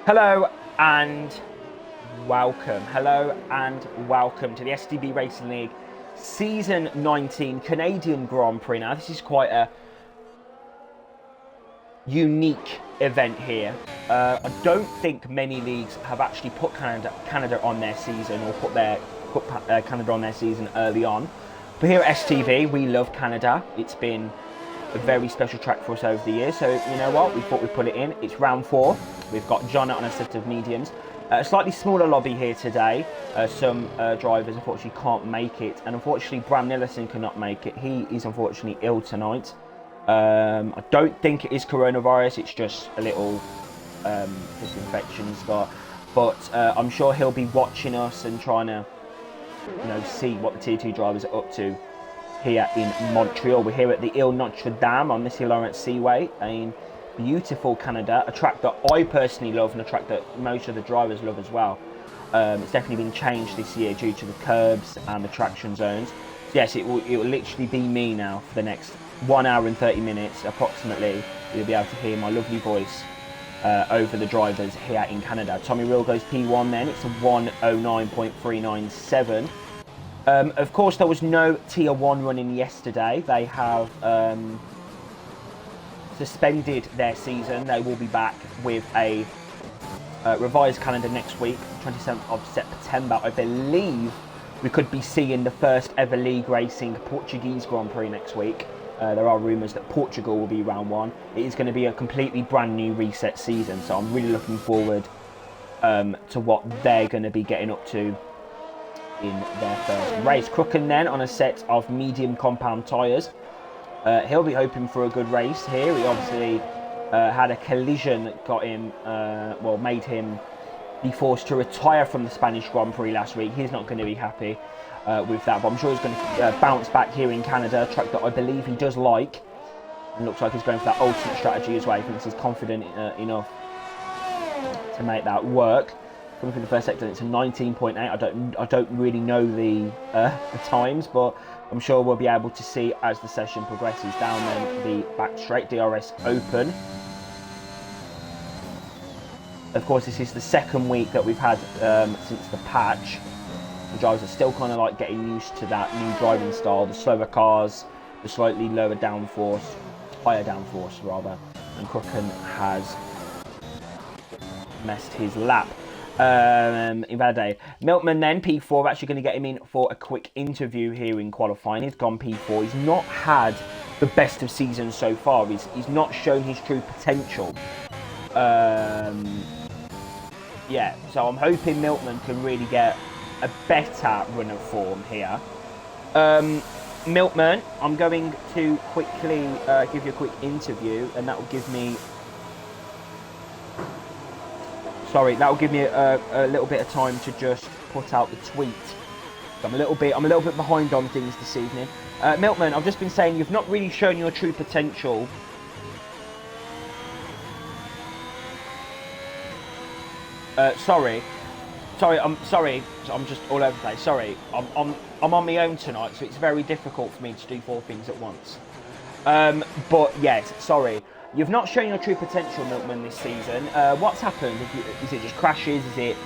Hello and welcome. Hello and welcome to the STB Racing League Season 19 Canadian Grand Prix. Now, this is quite a unique event here. I don't think many leagues have actually put Canada on their season or put Canada on their season early on. But here at STV, we love Canada. It's been a very special track for us over the years. So, you know what? We thought we'd put it in. It's round 4. We've got John on a set of mediums. A slightly smaller lobby here today. Some drivers unfortunately can't make it. And unfortunately, Bram Nillison cannot make it. He is unfortunately ill tonight. I don't think it is coronavirus. It's just a little disinfection he's got. But I'm sure he'll be watching us and trying to, see what the Tier 2 drivers are up to here in Montreal. We're here at the Ile Notre Dame on Missy Lawrence Seaway in beautiful Canada, a track that I personally love and a track that most of the drivers love as well. It's definitely been changed this year due to the curbs and the traction zones. So yes, it will literally be me now for the next 1 hour and 30 minutes approximately. You'll be able to hear my lovely voice over the drivers here in Canada. Tommy Rill goes P1 then, it's a 109.397. Of course, there was no Tier 1 running yesterday. They have suspended their season. They will be back with a revised calendar next week, 27th of September. I believe we could be seeing the first ever league racing Portuguese Grand Prix next week. There are rumours that Portugal will be round 1. It is going to be a completely brand new reset season, so I'm really looking forward to what they're going to be getting up to in their first race. Crooken then on a set of medium compound tyres. He'll be hoping for a good race here. He obviously had a collision that got him, made him be forced to retire from the Spanish Grand Prix last week. He's not going to be happy with that, but I'm sure he's going to bounce back here in Canada, a track that I believe he does like, and looks like he's going for that ultimate strategy as well. He thinks he's confident enough to make that work. Coming through the first sector, it's a 19.8. I don't really know the times, but I'm sure we'll be able to see as the session progresses. Down then the back straight, DRS open. Of course, this is the second week that we've had since the patch. The drivers are still kind of like getting used to that new driving style, the slower cars, the slightly lower downforce, higher downforce rather, and Crooken has messed his lap. Invalidate. Milkman then, P4, actually going to get him in for a quick interview here in qualifying. He's gone P4. He's not had the best of seasons so far. He's not shown his true potential. Yeah, so I'm hoping Milkman can really get a better run of form here. Milkman, I'm going to quickly give you a quick interview, and that will give me... Sorry, that will give me a little bit of time to just put out the tweet. So I'm a little bit behind on things this evening. Milkman, I've just been saying you've not really shown your true potential. Sorry, I'm sorry. I'm just all over the place. Sorry, I'm on my own tonight, so it's very difficult for me to do 4 things at once. But yes, sorry. You've not shown your true potential, Milkman, this season. What's happened? Is it just crashes? Is it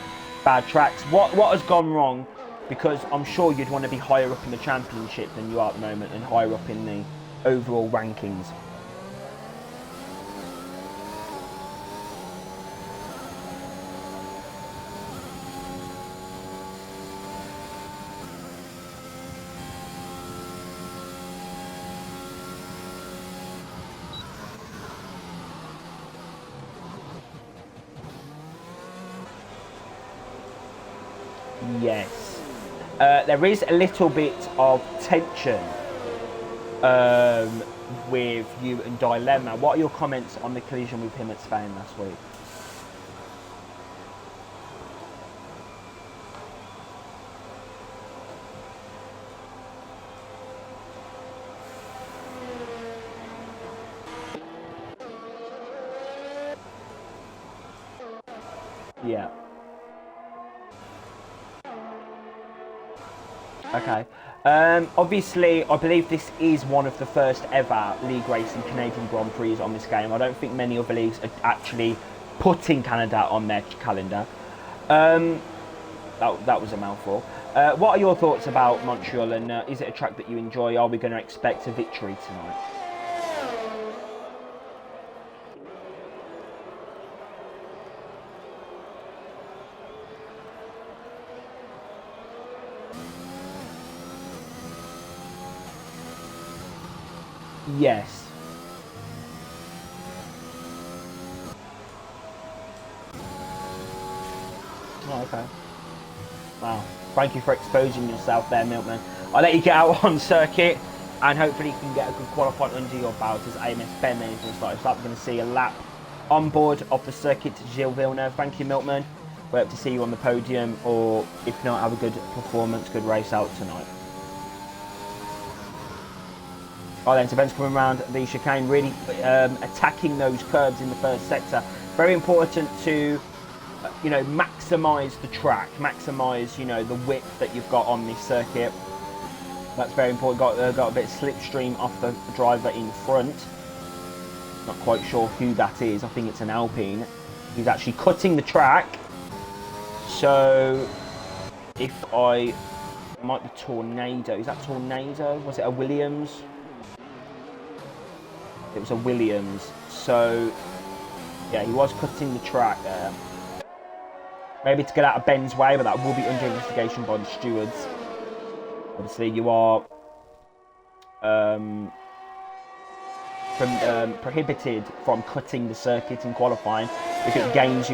bad tracks? What has gone wrong? Because I'm sure you'd want to be higher up in the championship than you are at the moment and higher up in the overall rankings. Yes, there is a little bit of tension with you and Dilemma. What are your comments on the collision with him at Spain last week? Yeah. Okay. Obviously, I believe this is one of the first ever league racing Canadian Grand Prix on this game. I don't think many other leagues are actually putting Canada on their calendar. That was a mouthful. What are your thoughts about Montreal, and is it a track that you enjoy? Are we going to expect a victory tonight? Yes. Oh, okay. Wow. Thank you for exposing yourself there, Milkman. I'll let you get out on circuit, and hopefully you can get a good qualifying under your belt as AMS Ben then is going to start. So we're going to see a lap on board of the circuit to Gilles Villeneuve. Thank you, Milkman. We hope to see you on the podium, or if not, have a good performance, good race out tonight. Right then, so Ben's coming around the chicane, really attacking those curves in the first sector. Very important to, you know, maximise the track, maximise, you know, the width that you've got on this circuit. That's very important. Got a bit of slipstream off the driver in front. Not quite sure who that is. I think it's an Alpine. He's actually cutting the track. So, if it might be Tornado. Is that Tornado? Was it a Williams? It was a Williams. So, yeah, he was cutting the track there. Maybe to get out of Ben's way, but that will be under investigation by the stewards. Obviously, you are prohibited from cutting the circuit in qualifying if it gains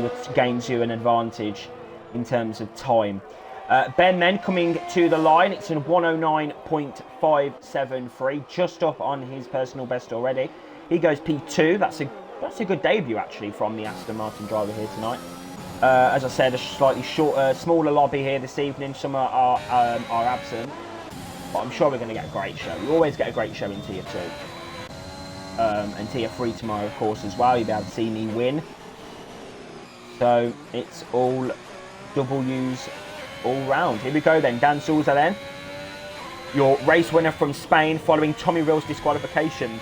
you an advantage in terms of time. Ben then coming to the line. It's in 109.573, just up on his personal best already. He goes P2. That's a good debut actually from the Aston Martin driver here tonight. As I said, a slightly smaller lobby here this evening. Some are absent, but I'm sure we're going to get a great show. We always get a great show in Tier 2. And Tier 3 tomorrow, of course, as well. You'll be able to see me win. So it's all W's all round. Here we go then. Dan Souza then. Your race winner from Spain following Tommy Rill's disqualification.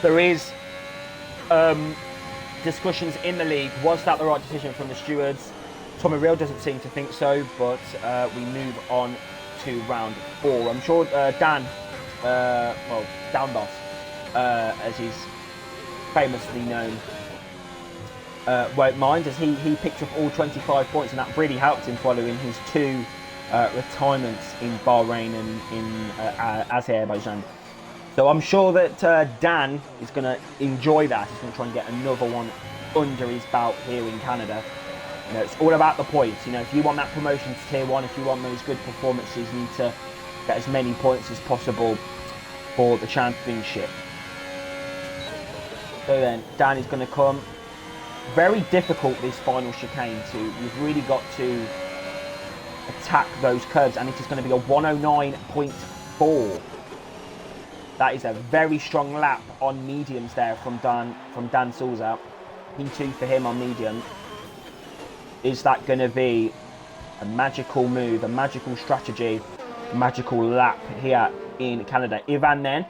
There is discussions in the league. Was that the right decision from the stewards? Tommy Rill doesn't seem to think so, but we move on to round 4. I'm sure Dan Boss, as he's famously known, won't mind, as he picked up all 25 points, and that really helped him following his 2 retirements in Bahrain and in Azerbaijan. So I'm sure that Dan is going to enjoy that. He's going to try and get another one under his belt here in Canada. You know, it's all about the points. You know, if you want that promotion to Tier 1, if you want those good performances, you need to get as many points as possible for the championship. So then, Dan is going to come. Very difficult, this final chicane, you've really got to attack those curves, and it is going to be a 109.4. That is a very strong lap on mediums there from Dan Souza. P2 for him on medium. Is that going to be a magical move, a magical strategy, a magical lap here in Canada? Ivan then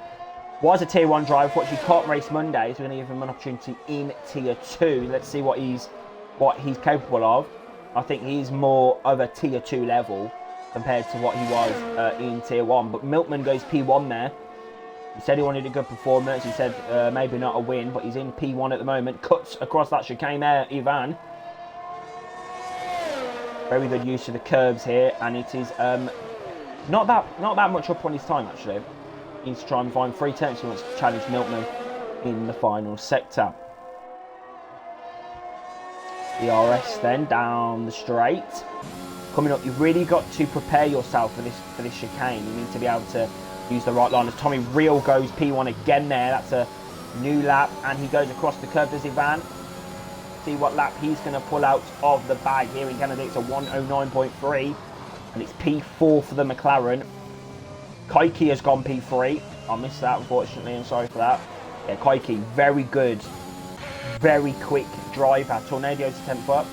was a Tier 1 driver, fortunately can't race Monday, so we're going to give him an opportunity in Tier 2. Let's see what he's capable of. I think he's more of a Tier 2 level compared to what he was in Tier 1. But Milkman goes P1 there. He said he wanted a good performance. He said maybe not a win, but he's in P1 at the moment. Cuts across that chicane there, Ivan. Very good use of the curves here, and it is not that much up on his time actually. He needs to try and find 3 turns. He wants to challenge Milkman in the final sector. The RS then down the straight. Coming up, you've really got to prepare yourself for this chicane. You need to be able to use the right line. As Tommy Reel goes P1 again there. That's a new lap, and he goes across the curve, does Ivan. See what lap he's going to pull out of the bag here in Canada. It's a 109.3, and it's P4 for the McLaren. Kaiki has gone P3. I missed that, unfortunately. I'm sorry for that. Yeah, Kaiki, very good, very quick driver. Tornado's 10th up.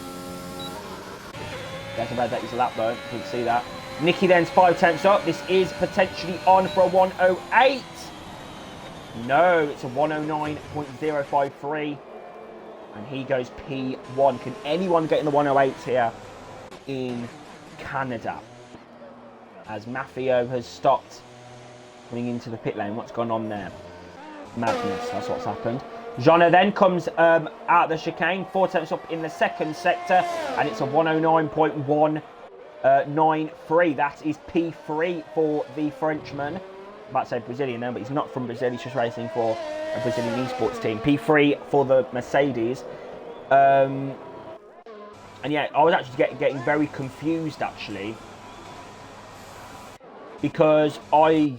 That's about that. He's a lap though. Couldn't see that. Nicky then's 5 tenths up. This is potentially on for a 108. No, it's a 109.053. And he goes P1. Can anyone get in the 108s here in Canada? As Maffeo has stopped coming into the pit lane. What's gone on there? Madness, that's what's happened. Jona then comes out the chicane, 4 tenths up in the second sector, and it's a 109.193. That is P3 for the Frenchman. I'm about to say Brazilian then, but he's not from Brazil, he's just racing for a Brazilian esports team. P3 for the Mercedes. And yeah, I was actually getting very confused actually, because I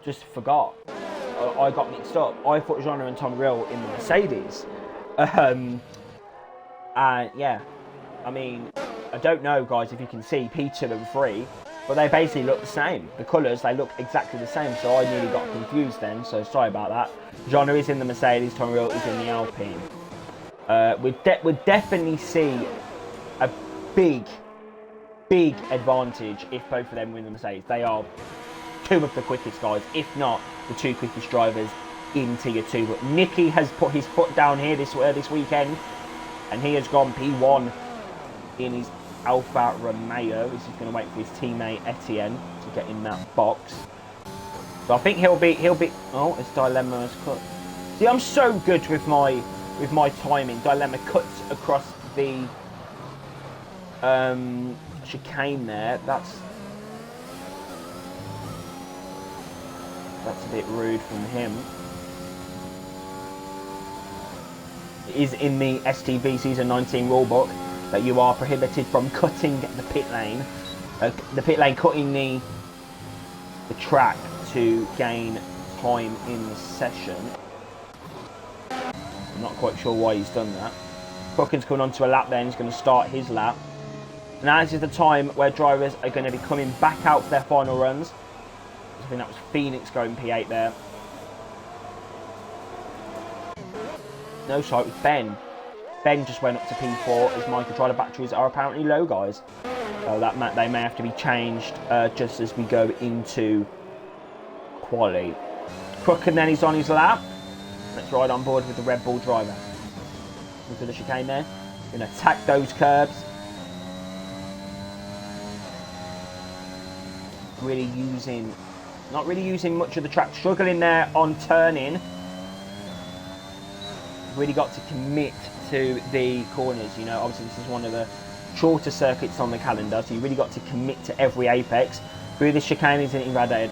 just forgot. I got mixed up. I thought Jona and Tom Rill in the Mercedes. And yeah, I mean, I don't know, guys, if you can see P2 and 3, but they basically look the same. The colours, they look exactly the same, so I nearly got confused then, so sorry about that. Jona is in the Mercedes, Tom Rill is in the Alpine. We'd definitely see a big advantage if both of them win the Mercedes. They are 2 of the quickest guys, if not the 2 quickest drivers in Tier 2. But Nicky has put his foot down here this weekend, and he has gone P1 in his Alfa Romeo. He's just going to wait for his teammate Etienne to get in that box. So I think he'll be. Oh, his dilemma has cut. See, I'm so good with my timing. Dilemma cuts across the chicane there. That's a bit rude from him. It is in the STB Season 19 rulebook that you are prohibited from cutting the pit lane. Cutting the track to gain time in the session. I'm not quite sure why he's done that. Crooken's coming onto a lap then. He's going to start his lap. Now this is the time where drivers are going to be coming back out for their final runs. I think that was Phoenix going P8 there. No, sorry, it was Ben. Ben just went up to P4 as my controller batteries are apparently low, guys. So they may have to be changed just as we go into quali. Crooken then is on his lap. Let's ride on board with the Red Bull driver. Into the chicane there. Going to attack those curbs. Not really using much of the track. Struggling there on turning. Really got to commit to the corners. You know, obviously this is one of the shorter circuits on the calendar, so you really got to commit to every apex. Through this chicane is in Red Dead.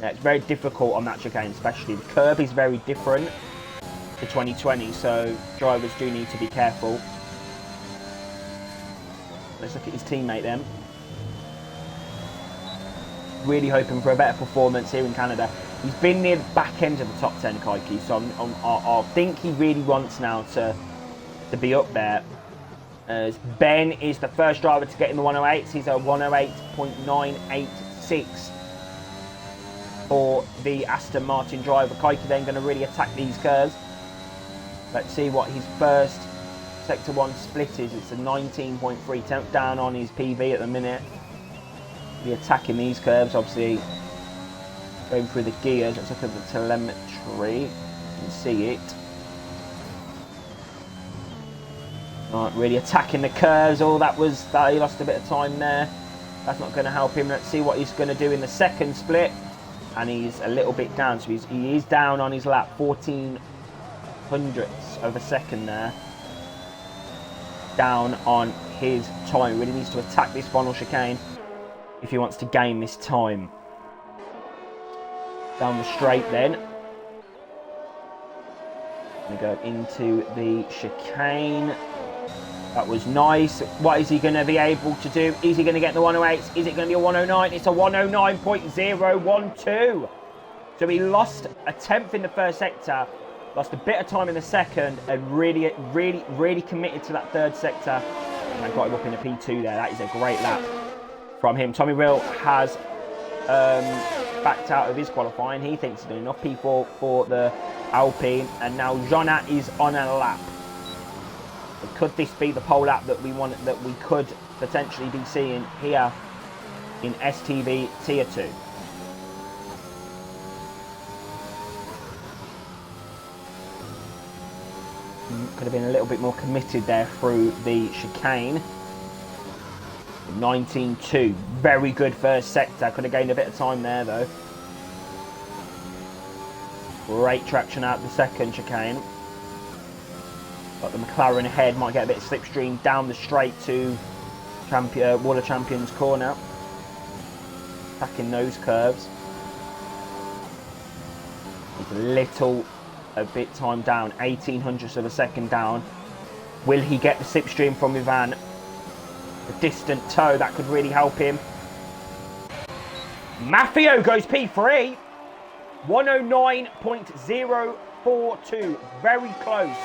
Yeah, it's very difficult on that chicane, especially. The curb is very different to 2020, so drivers do need to be careful. Let's look at his teammate then. Really hoping for a better performance here in Canada. He's been near the back end of the top 10, Kaiki, so I think he really wants now to be up there. As Ben is the first driver to get in the 108s. He's a 108.986 for the Aston Martin driver. Kaiki then going to really attack these curves. Let's see what his first Sector 1 split is. It's a 19.3, down on his PV at the minute. Be attacking these curves, obviously going through the gears. Let's look at the telemetry. You can see it. Right, really attacking the curves. Oh, that he lost a bit of time there. That's not going to help him. Let's see what he's going to do in the second split. And he's a little bit down, so he is down on his lap, 14 hundredths of a second there. Down on his time. Really needs to attack this final chicane if he wants to gain this time. Down the straight then. Going to go into the chicane. That was nice. What is he going to be able to do? Is he going to get the 108s? Is it going to be a 109? It's a 109.012. So he lost a tenth in the first sector, lost a bit of time in the second, and really committed to that third sector. And I got him up in a P2 there. That is a great lap from him. Tommy Rill has backed out of his qualifying. He thinks he's done enough. P4 for the Alpine, and now Jona is on a lap. But could this be the pole lap that we could potentially be seeing here in STB Tier 2? Could have been a little bit more committed there through the chicane. 19.2. Very good first sector. Could have gained a bit of time there, though. Great traction out the second chicane. Got the McLaren ahead. Might get a bit of slipstream down the straight to Wall of Champions corner. Attacking those curves. He's a bit time down. 1800ths of a second down. Will he get the slipstream from Ivan? The distant toe, that could really help him. Maffeo goes P3. 109.042. Very close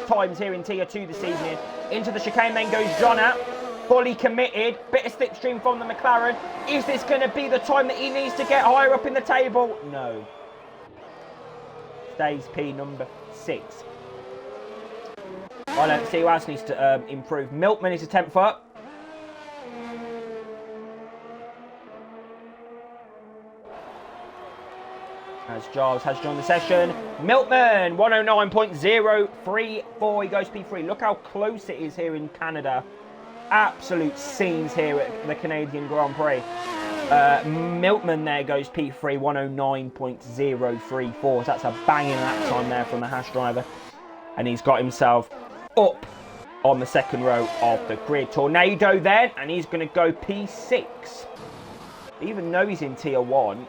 times here in Tier 2 this evening. Into the chicane then goes Jonna. Fully committed. Bit of slipstream from the McLaren. Is this going to be the time that he needs to get higher up in the table? No. Stays P number 6. I don't see who else needs to improve. Milkman is a 10th up. As Giles has joined the session. Milkman, 109.034. He goes P3. Look how close it is here in Canada. Absolute scenes here at the Canadian Grand Prix. Milkman there goes P3, 109.034. So that's a banging lap time there from the Haas driver. And he's got himself up on the second row of the grid. Tornado then, and he's going to go P6. Even though he's in Tier 1,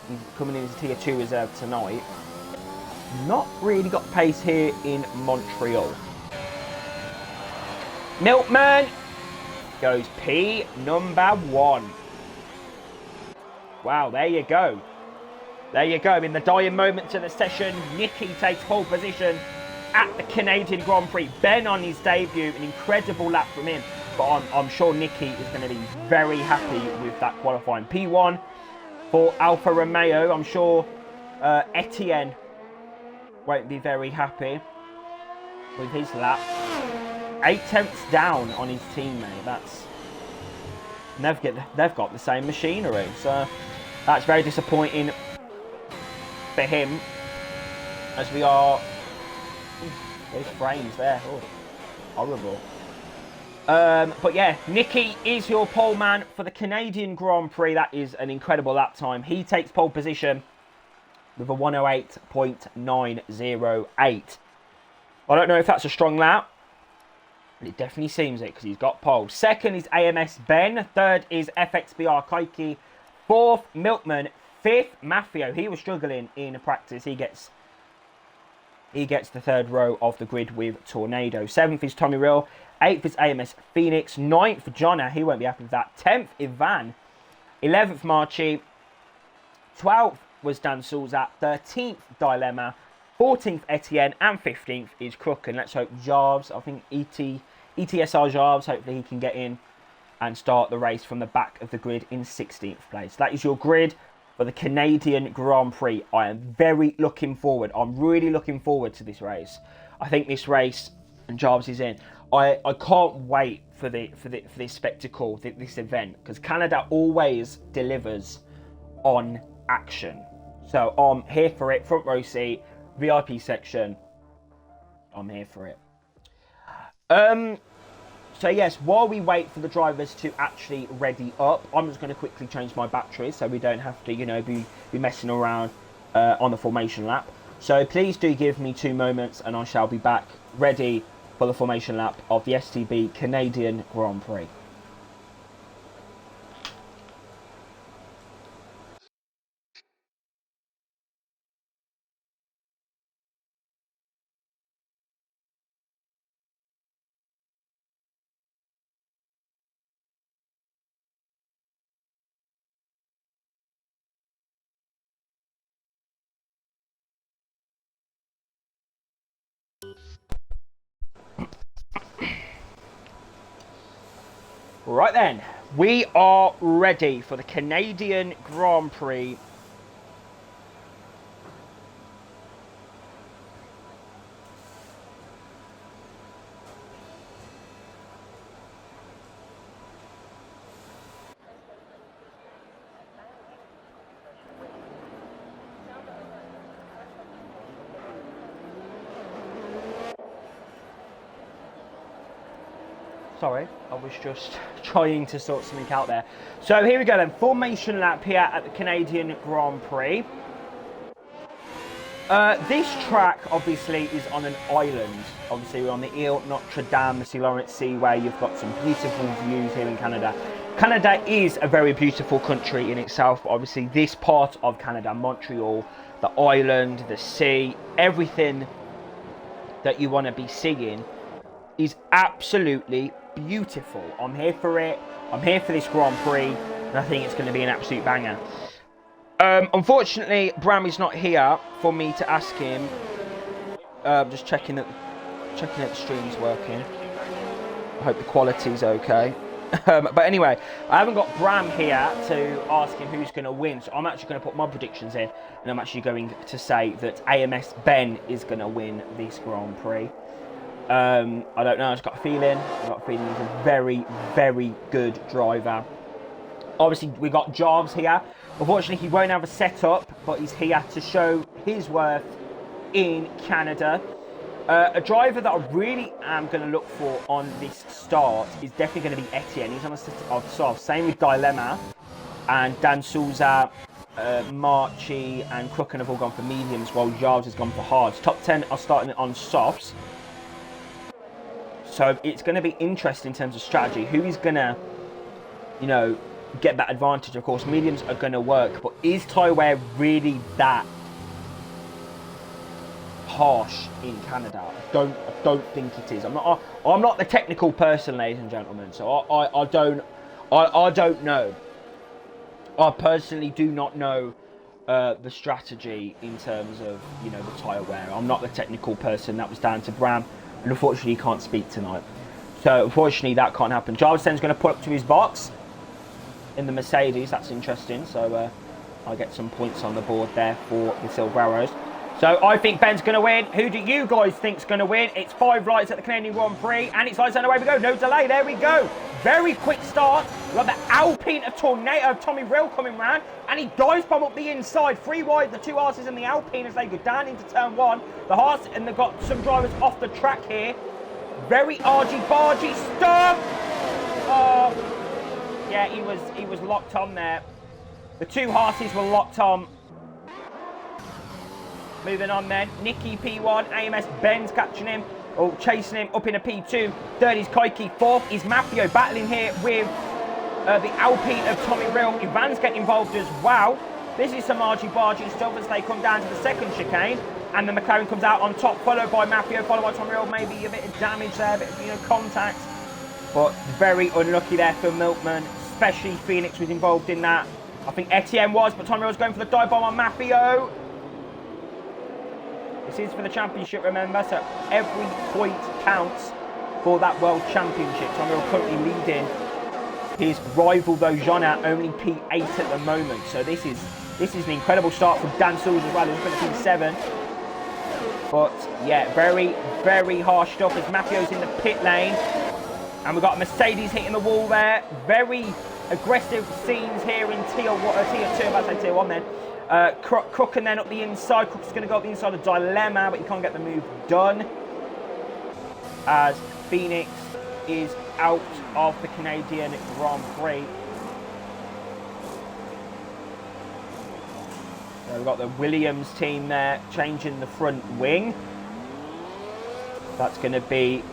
he's coming in as Tier 2 reserve tonight. Not really got pace here in Montreal. Milkman goes P number 1. Wow, there you go. There you go. In the dying moments of the session, Nicky takes pole position at the Canadian Grand Prix. Ben on his debut, an incredible lap from him. But I'm sure Nicky is going to be very happy with that qualifying. P1 for Alfa Romeo. I'm sure Etienne won't be very happy with his lap. 8/10 down on his teammate. They've got the same machinery, so that's very disappointing for him. As we are, there's frames there. Oh, horrible. But yeah, Nicky is your pole man for the Canadian Grand Prix. That is an incredible lap time. He takes pole position with a 108.908. I don't know if that's a strong lap, but it definitely seems it because he's got pole. Second is AMS Ben. Third is FXBR Kaiki. Fourth, Milkman. Fifth, Maffeo. He was struggling in practice. He gets the third row of the grid with Tornado. Seventh is Tommy Rill. Eighth is AMS Phoenix. Ninth, Jonna. He won't be happy with that. 10th, Ivan. 11th, Marchi. 12th was Dan Sulzat. 13th, Dilemma. 14th, Etienne. And 15th is Crook. And let's hope Jarves, I think ETSR Jarves, hopefully he can get in and start the race from the back of the grid in 16th place. That is your grid for the Canadian Grand Prix. I am very looking forward. I'm really looking forward to this race. I think this race, and Jarves is in, I can't wait for this spectacle, this event, because Canada always delivers on action. So I'm here for it. Front row seat, VIP section. I'm here for it. So yes, while we wait for the drivers to actually ready up, I'm just going to quickly change my batteries so we don't have to, be messing around on the formation lap. So please do give me 2 moments and I shall be back ready for the formation lap of the STB Canadian Grand Prix. Right then, we are ready for the Canadian Grand Prix. Sorry, I was just trying to sort something out there. So here we go then, formation lap here at the Canadian Grand Prix. This track obviously is on an island. Obviously we're on the Ile Notre Dame, the St. Lawrence Seaway. You've got some beautiful views here in Canada. Canada is a very beautiful country in itself. Obviously this part of Canada, Montreal, the island, the sea, everything that you want to be seeing is absolutely beautiful. I'm here for it. I'm here for this Grand Prix, and I think it's going to be an absolute banger. Unfortunately, Bram is not here for me to ask him. Just checking that the stream's working. I hope the quality's okay. But anyway, I haven't got Bram here to ask him who's going to win, so I'm actually going to put my predictions in, and I'm actually going to say that AMS Ben is going to win this Grand Prix. I don't know, I've just got a feeling. I've got a feeling he's a very, very good driver. Obviously, we got Jarvis here. Unfortunately, he won't have a setup, but he's here to show his worth in Canada. A driver that I really am going to look for on this start is definitely going to be Etienne. He's on the soft. Same with Dilemma. And Dan Souza, Marchi and Crooken have all gone for mediums, while Jarvis has gone for hards. Top 10 are starting on softs. So it's going to be interesting in terms of strategy. Who is going to, you know, get that advantage? Of course, mediums are going to work, but is Taiwan really that harsh in Canada? I don't think it is. I'm not the technical person, ladies and gentlemen. So I don't know. I personally do not know the strategy in terms of, you know, the tyre wear. I'm not the technical person. That was down to Bram, and unfortunately he can't speak tonight. So unfortunately that can't happen. Jarvison's going to pull up to his box in the Mercedes. That's interesting. So I'll get some points on the board there for the Silver Arrows. So I think Ben's going to win. Who do you guys think's going to win? It's 5 lights at the Canadian Grand Prix, and it's lights and away we go. No delay. There we go. Very quick start. We've got the Alpine of Tornado of Tommy Rill coming round, and he dives bomb up the inside. 3 wide, the 2 horses and the Alpine as they go down into turn 1. The horse, and they've got some drivers off the track here. Very argy-bargy stop. Oh, yeah, he was locked on there. The 2 horses were locked on. Moving on then, Nicky P1, AMS Ben's catching him, or chasing him up in a P2. Third is Koiki. Fourth is Mafio battling here with the Alpine of Tommy Rill. Ivan's getting involved as well. This is some argy-bargy stuff as they come down to the second chicane. And the McLaren comes out on top, followed by Mafio, followed by Tommy Rill. Maybe a bit of damage there, a bit of, you know, contact. But very unlucky there for Milkman, especially Phoenix was involved in that. I think Etienne was, but Tommy Rill was going for the dive bomb on Mafio. This is for the championship, remember, so every point counts for that world championship. Tommy Rill currently leading his rival, though, Jonna, only P8 at the moment. So this is an incredible start from Dan Souls as well, who's going to P7. But yeah, very, very harsh stuff as Mafio's in the pit lane. And we've got Mercedes hitting the wall there. Very aggressive scenes here in tier 2, about to say tier 1 then. Crook and then up the inside. Crook's going to go up the inside of Dilemma, but he can't get the move done. As Phoenix is out of the Canadian Grand Prix. So we've got the Williams team there changing the front wing. That's going to be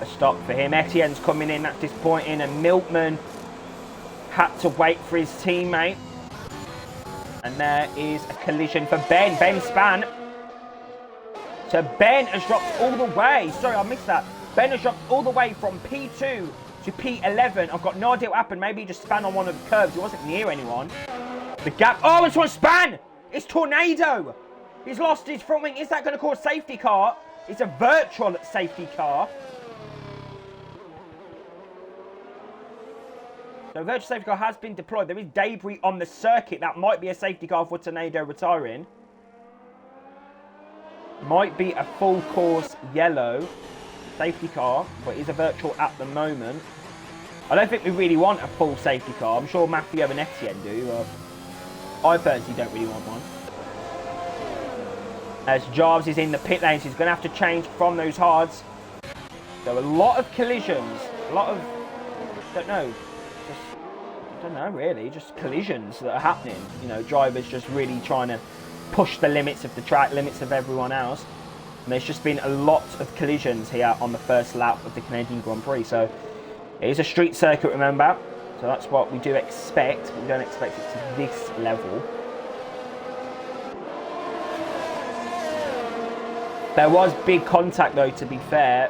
a stop for him. Etienne's coming in, that's disappointing, and Milkman had to wait for his teammate. And there is a collision for Ben. Ben Span. So Ben has dropped all the way. Sorry, I missed that. Ben has dropped all the way from P2 to P11. I've got no idea what happened. Maybe he just span on one of the curves. He wasn't near anyone. The gap. Oh, it's one span. It's Tornado. He's lost his front wing. Is that going to cause safety car? It's a virtual safety car. So virtual safety car has been deployed. There is debris on the circuit. That might be a safety car for Tornado retiring. Might be a full course yellow safety car, but is a virtual at the moment. I don't think we really want a full safety car. I'm sure Mafio and Etienne do. I personally don't really want one. As Jarvis is in the pit lane, so he's going to have to change from those hards. So a lot of collisions a lot of, don't know, just, I don't know really, just collisions that are happening. You know, drivers just really trying to push the limits of the track, limits of everyone else. And there's just been a lot of collisions here on the first lap of the Canadian Grand Prix. So it is a street circuit, remember. So that's what we do expect, but we don't expect it to this level. There was big contact though, to be fair,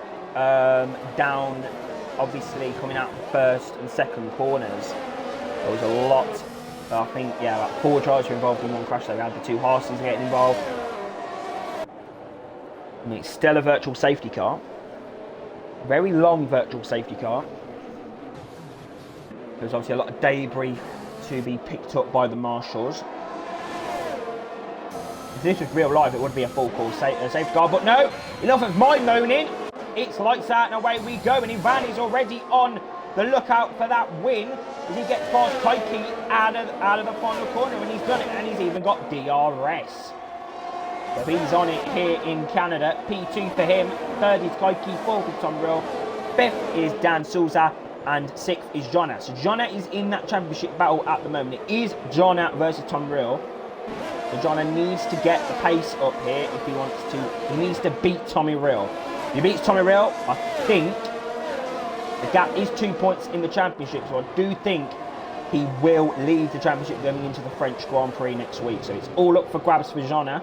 down, obviously, coming out the first and second corners. There was a lot, I think, yeah, about 4 drivers were involved in one crash. So we had the 2 Haas's getting involved. I mean, it's still a virtual safety car. Very long virtual safety car. There's obviously a lot of debris to be picked up by the marshals. If this was real life, it would be a full call safety car, but no, enough of my moaning. It's lights out and away we go, and Ivan is already on the lookout for that win as he gets past Kaiki out of the final corner, and he's done it, and he's even got DRS. So he's on it here in Canada. P2 for him, 3rd is Kaiki, 4th is Tom Rill, 5th is Dan Souza, and 6th is Jonna. So Jonna is in that championship battle at the moment. It is Jonna versus Tom Rill. So Jonna needs to get the pace up here if he wants to. He needs to beat Tommy Rill. If he beats Tommy Rill, I think the gap is 2 points in the championship. So I do think he will lead the championship going into the French Grand Prix next week. So it's all up for grabs for Jonna.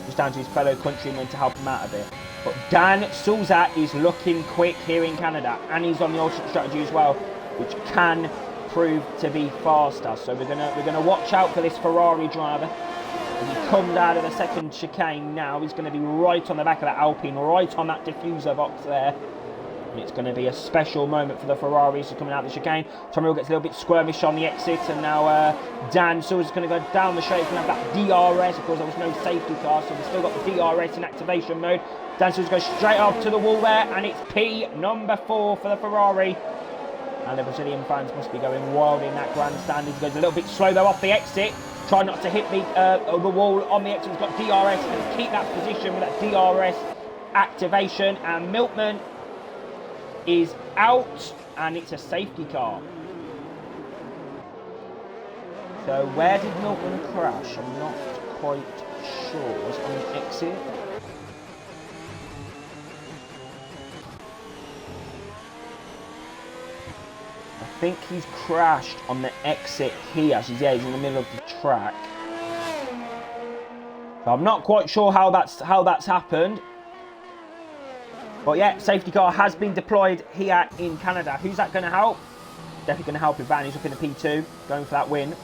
Just down to his fellow countrymen to help him out a bit. But Dan Souza is looking quick here in Canada, and he's on the alternate strategy as well, which can prove to be faster. So we're gonna watch out for this Ferrari driver. As he comes out of the second chicane now, he's going to be right on the back of that Alpine, right on that diffuser box there. And it's going to be a special moment for the Ferraris coming out of the chicane. Tom Rill gets a little bit squirmish on the exit, and now Dan Souza's going to go down the straight. He's going to have that DRS. Of course, there was no safety car, so we've still got the DRS in activation mode. Dan Souza goes straight up to the wall there, and it's P number 4 for the Ferrari. And the Brazilian fans must be going wild in that grandstand. He goes a little bit slow though off the exit. Try not to hit the wall on the exit. He's got DRS and keep that position with that DRS activation. And Milkman is out, and it's a safety car. So where did Milkman crash? I'm not quite sure. Was it on the exit? I think he's crashed on the exit here. So yeah, he's in the middle of the track. So I'm not quite sure how that's happened. But yeah, safety car has been deployed here in Canada. Who's that going to help? Definitely going to help Ivan. He's up in the P2, going for that win.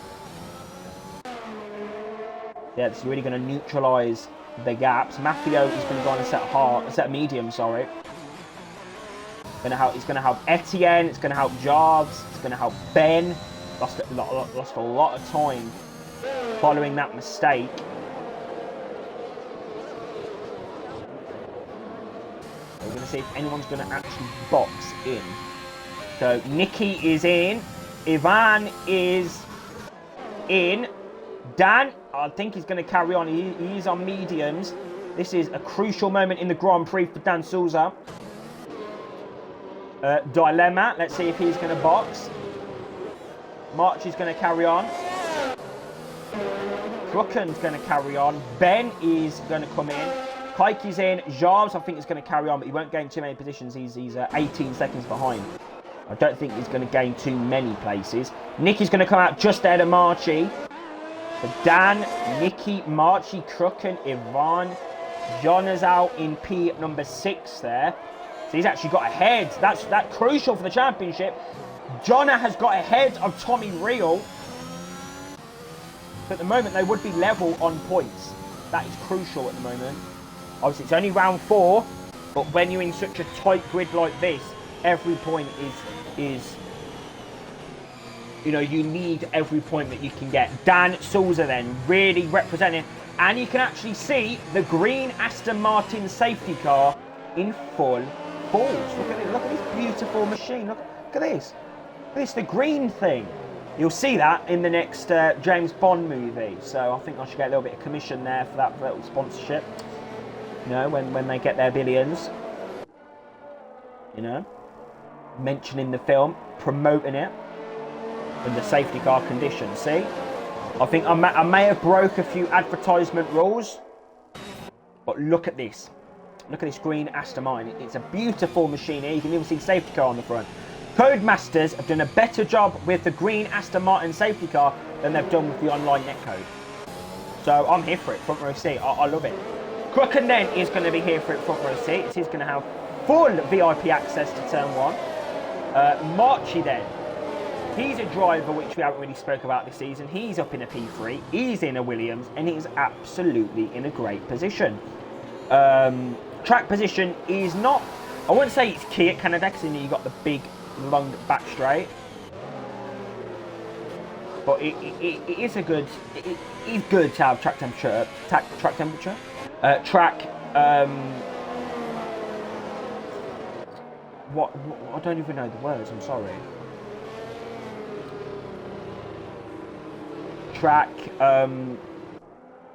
Yeah, it's really going to neutralise the gaps. Maffio is going to go on a set medium, sorry. It's going to help Etienne. It's going to help Jarves. It's going to help Ben. Lost a lot of time following that mistake. So we're going to see if anyone's going to actually box in. So Nicky is in. Ivan is in. Dan, I think he's going to carry on. He is on mediums. This is a crucial moment in the Grand Prix for Dan Souza. Dilemma, let's see if he's going to box. March is going to carry on. Crooken's going to carry on. Ben is going to come in. Kaiki's in. Jarves, I think, is going to carry on, but he won't gain too many positions. He's 18 seconds behind. I don't think he's going to gain too many places. Nicky's going to come out just ahead of Marchi. So Dan, Nicky, Marchi, Crooken, Ivan. John is out in P number 6 there. So he's actually got ahead. That's crucial for the championship. Jonna has got ahead of Tommy Riel. But at the moment, they would be level on points. That is crucial at the moment. Obviously, it's only round 4. But when you're in such a tight grid like this, every point is you know, you need every point that you can get. Dan Souza then really representing. And you can actually see the green Aston Martin safety car in full force. Look at it. Look at this beautiful machine. Look at this. Look at this, the green thing. You'll see that in the next James Bond movie. So I think I should get a little bit of commission there for that little sponsorship. You know, when they get their billions. You know. mentioning the film, promoting it in the safety car conditions. See, I think I may have broke a few advertisement rules, but look at this. Look at this green Aston Martin. It's a beautiful machine here. You can even see the safety car on the front. Codemasters have done a better job with the green Aston Martin safety car than they've done with the online netcode. So I'm here for it, front row seat. I love it. Crooken then is going to be here for it, front row seat. He's going to have full VIP access to turn 1. Marchi then. He's a driver which we haven't really spoke about this season. He's up in a P3. He's in a Williams, and he's absolutely in a great position. Track position is not, I wouldn't say it's key at Canada because you got the big, long back straight. But it is a good, it is good to have track temperature, what, I don't even know the words, I'm sorry. Track,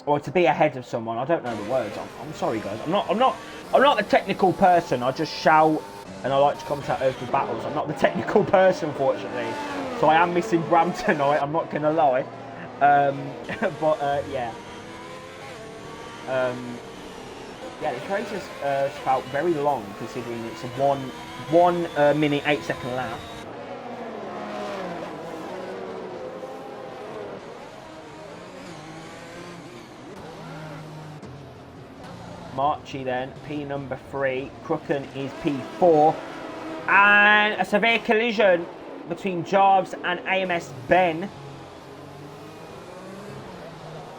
or to be ahead of someone, I don't know the words, I'm sorry guys, I'm not the technical person, I just shout and I like to commentate over the battles. I'm not the technical person, unfortunately. So I am missing Bram tonight, I'm not going to lie. Yeah. Yeah, this race has felt very long, considering it's a 1 minute 8 second lap. Marchi then, P number 3, Crooken is P4, and a severe collision between Jarves and AMS Ben,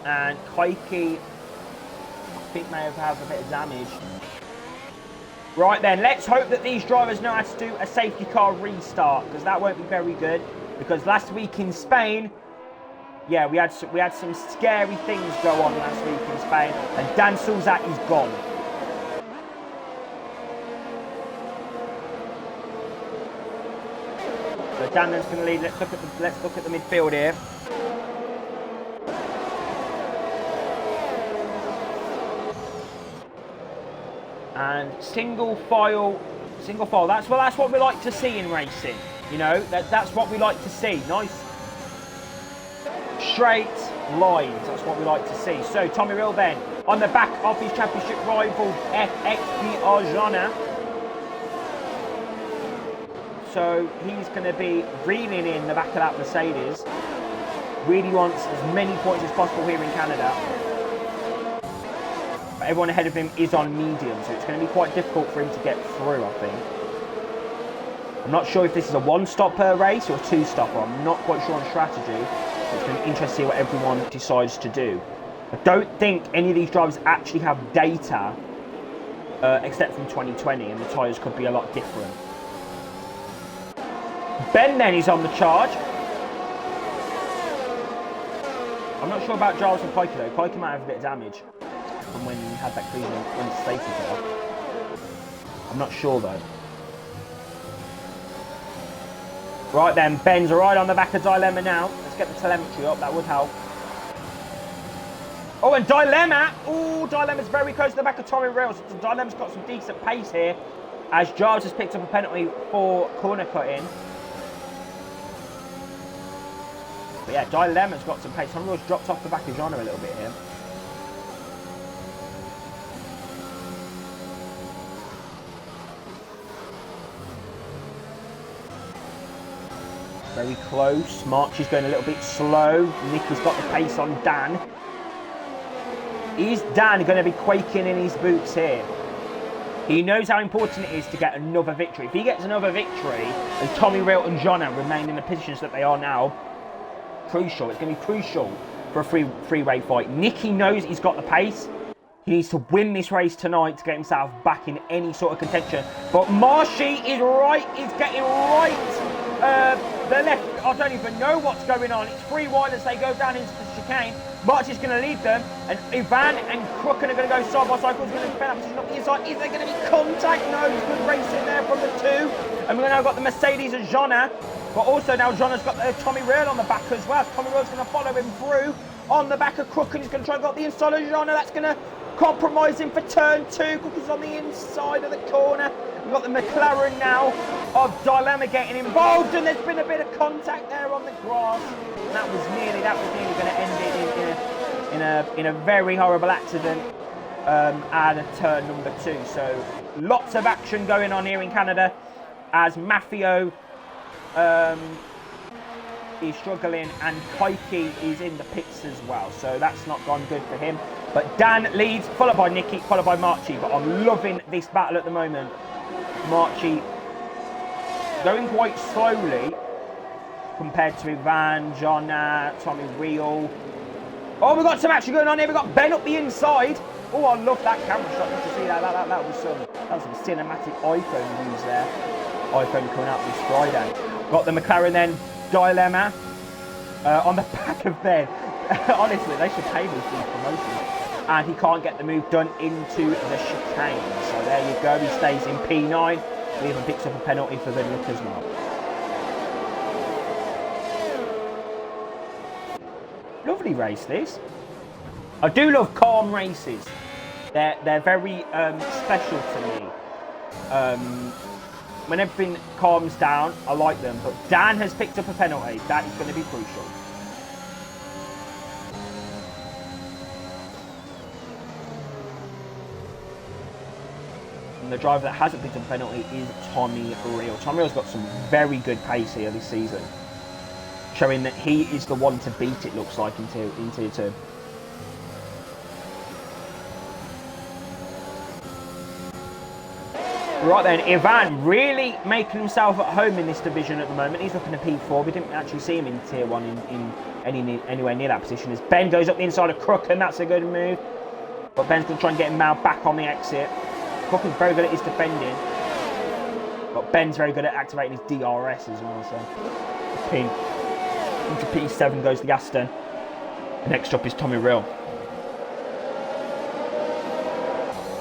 and Koike, I think may have had a bit of damage. Right then, let's hope that these drivers know how to do a safety car restart, because that won't be very good, because last week in Spain, yeah, we had some scary things go on last week in Spain, and Dan Sulzat is gone. So Dan's going to lead. Let's look at the midfield here. And single file. That's what we like to see in racing. You know, that's what we like to see. Nice straight lines, that's what we like to see. So Tommy Rill then on the back of his championship rival FXP Arjona. So he's going to be reeling in the back of that Mercedes. Really wants as many points as possible here in Canada. But everyone ahead of him is on medium, so it's going to be quite difficult for him to get through, I think. I'm not sure if this is a 1-stop per race or a 2-stopper. I'm not quite sure on strategy. It's going to be interesting to see what everyone decides to do. I don't think any of these drivers actually have data, except from 2020, and the tyres could be a lot different. Ben then is on the charge. I'm not sure about Giles and Koike though. Koike might have a bit of damage from when he had that collision on the safety car. I'm not sure though. Right then, Ben's right on the back of Dilemma now. Let's get the telemetry up, that would help. Oh, and Dilemma! Oh, Dilemma's very close to the back of Tommy Rails. So Dilemma's got some decent pace here, as Giles has picked up a penalty for corner cutting. But yeah, Dilemma's got some pace. Tommy Rails dropped off the back of Jana a little bit here. Very close. March is going a little bit slow. Nick has got the pace on Dan. Is Dan going to be quaking in his boots here? He knows how important it is to get another victory. If he gets another victory and Tommy Rail and Jonna remain in the positions that they are now, crucial. It's going to be crucial for a three-way fight. Nicky knows he's got the pace. He needs to win this race tonight to get himself back in any sort of contention. But Marshy is right. He's getting right. The left, I don't even know what's going on. It's free wide as they go down into the chicane. March is going to lead them, and Ivan and Crooken are going to go side by side. Crooken's going to defend that position up the inside. Is there going to be contact? No, it's good racing there from the two. And we've now got the Mercedes and Jonna, but also now Jonna's got Tommy Rail on the back as well. Tommy Rail's going to follow him through on the back of Crooken. He's going to try and get the inside of Jonna. That's going to compromise him for turn 2. Crooken's on the inside of the corner. We've got the McLaren now of Dilemma getting involved, and there's been a bit of contact there on the grass. And that was nearly going to end it in a very horrible accident at turn number 2. So lots of action going on here in Canada as Mafio is struggling and Pikey is in the pits as well. So that's not gone good for him. But Dan leads, followed by Nicky, followed by Marchi. But I'm loving this battle at the moment. Marchi going quite slowly compared to Ivan, Jonna, Tommy Real. Oh, we've got some action going on here. We've got Ben up the inside. Oh, I love that camera shot. Did you see that? That was some cinematic iPhone use there. iPhone coming out this Friday. Got the McLaren then, Dilemma, on the back of Ben. Honestly, they should pay me for these promotions. And he can't get the move done into the chicane. So there you go. He stays in P9. He even picks up a penalty for good luck as well. Lovely race, this. I do love calm races. They're very special to me. When everything calms down, I like them. But Dan has picked up a penalty. That is going to be crucial. And the driver that hasn't picked up a penalty is Tommy Real. Tommy Real's got some very good pace here this season, showing that he is the one to beat, it looks like, in Tier 2. Right then, Ivan really making himself at home in this division at the moment. He's looking at P4. We didn't actually see him in Tier 1 in anywhere near that position. As Ben goes up the inside of Crook, and that's a good move. But Ben's going to try and get him now back on the exit. Crook is very good at his defending. But Ben's very good at activating his DRS as well. So into P7 goes the Aston. The next up is Tommy Real.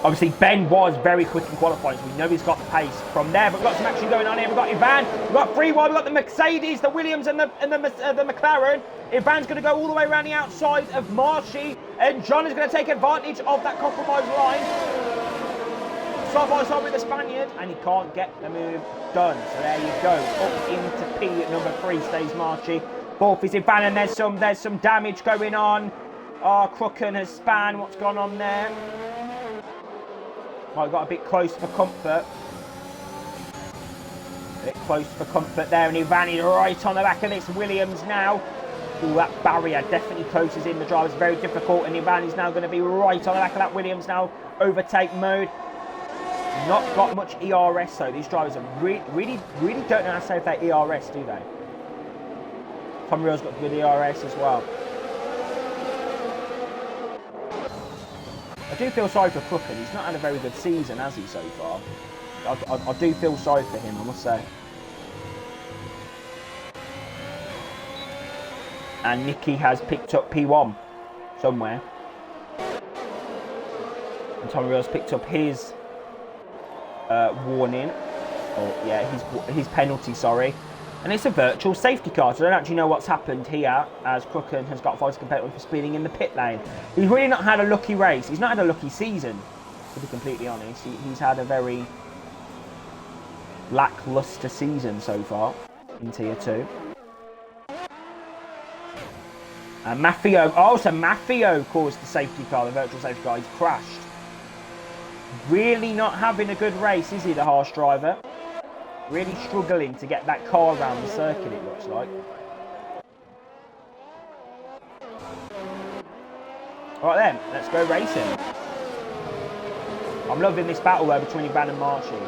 Obviously, Ben was very quick in qualifying, so we know he's got the pace from there. But we've got some action going on here. We've got Ivan, we've got 3-1, we've got the Mercedes, the Williams, and the McLaren. Ivan's going to go all the way around the outside of Marshy, and John is going to take advantage of that compromised line. Side by side with the Spaniard, and he can't get the move done. So there you go. Up into P at number 3 stays Marshy. Fourth is Ivan, and there's some damage going on. Oh, Crooken has span. What's gone on there? Might have got a bit close for comfort. A bit close for comfort there, and Ivan is right on the back of this Williams now. Ooh, that barrier definitely closes in the drive. It's very difficult, and Ivan is now going to be right on the back of that Williams now. Overtake mode. Not got much ERS though. These drivers are really don't know how to save their ERS, do they? Tommy Real's got good ERS as well. I do feel sorry for Crooken. He's not had a very good season, has he, so far? I do feel sorry for him, I must say. And Nicky has picked up P1 somewhere. And Tommy Real's picked up his warning. Or, yeah, his penalty, sorry. And it's a virtual safety car, so I don't actually know what's happened here, as Crooken has got 5 competitive for speeding in the pit lane. He's really not had a lucky race. He's not had a lucky season, to be completely honest. He's had a very lackluster season so far in Tier 2. And Mafio, so Mafio caused the safety car, the virtual safety car. He's crashed. Really not having a good race, is he, the harsh driver? Really struggling to get that car around the circuit, it looks like. All right then, let's go racing. I'm loving this battle though between Ivan and Marshy.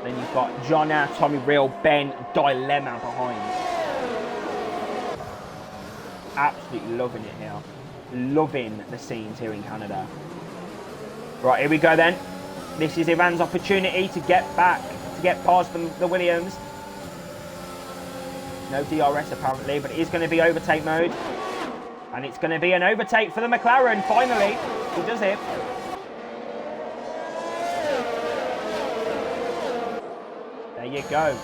Then you've got Jonna, Tommy Real, Ben, Dilemma behind. Absolutely loving it here. Loving the scenes here in Canada. Right, here we go then. This is Ivan's opportunity to get back, to get past the Williams. No DRS apparently, but it is going to be overtake mode. And it's going to be an overtake for the McLaren, finally. He does it. There you go.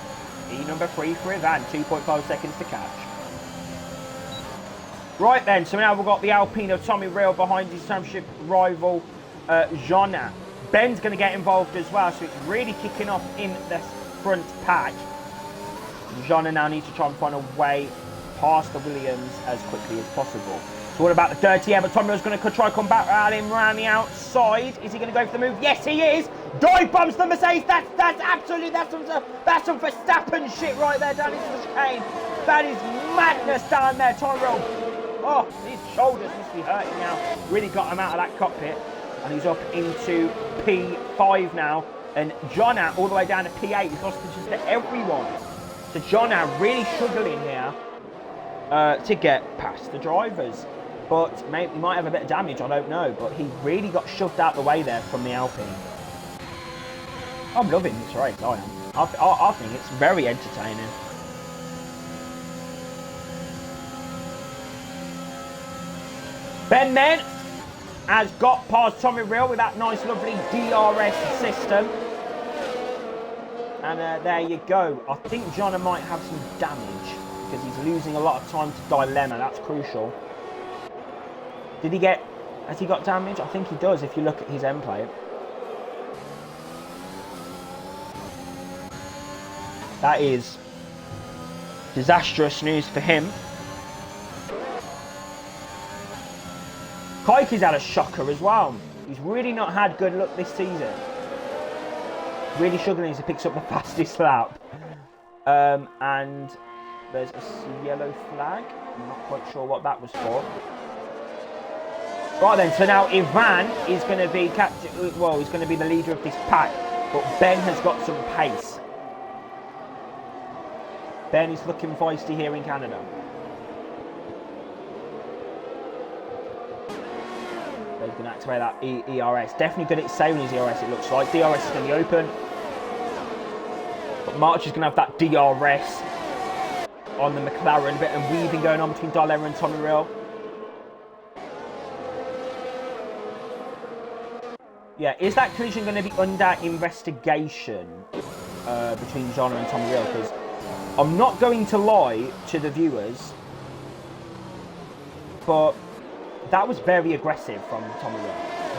E number 3 for Ivan, 2.5 seconds to catch. Right then, so now we've got the Alpine of Tommy Real behind his championship rival, Jonna. Ben's going to get involved as well, so it's really kicking off in the front pack. Jonna now needs to try and find a way past the Williams as quickly as possible. It's all about the dirty air, but Tom Mill's going to try and come back at him around the outside. Is he going to go for the move? Yes, he is. Dive bombs the Mercedes. That's absolutely, that's some Verstappen shit right there down into the chicane. That is madness down there, Tom Mill. Oh, his shoulders must be hurting now. Really got him out of that cockpit. And he's up into P5 now. And Jonna all the way down to P8. He's lost just to everyone. So Jonna really struggling here to get past the drivers. But maybe he might have a bit of damage, I don't know. But he really got shoved out the way there from the Alpine. I'm loving this race, I am. I think it's very entertaining. Ben then has got past Tommy Real with that nice lovely DRS system. And there you go. I think Jonna might have some damage because he's losing a lot of time to Dilemma. That's crucial. Did he get... Has he got damage? I think he does if you look at his end plate. That is disastrous news for him. Keiki's had a shocker as well. He's really not had good luck this season. Really struggling as he picks up the fastest lap. And there's a yellow flag. I'm not quite sure what that was for. Right then, so now Ivan is going to be he's going to be the leader of this pack. But Ben has got some pace. Ben is looking feisty here in Canada. He's going to activate that ERS. Definitely good at saving his ERS, it looks like. DRS is going to be open. But March is going to have that DRS on the McLaren. Bit of weaving going on between Dilemma and Tommy Real. Yeah, is that collision going to be under investigation between Jonna and Tommy Real? Because I'm not going to lie to the viewers, but that was very aggressive from Tommy Real.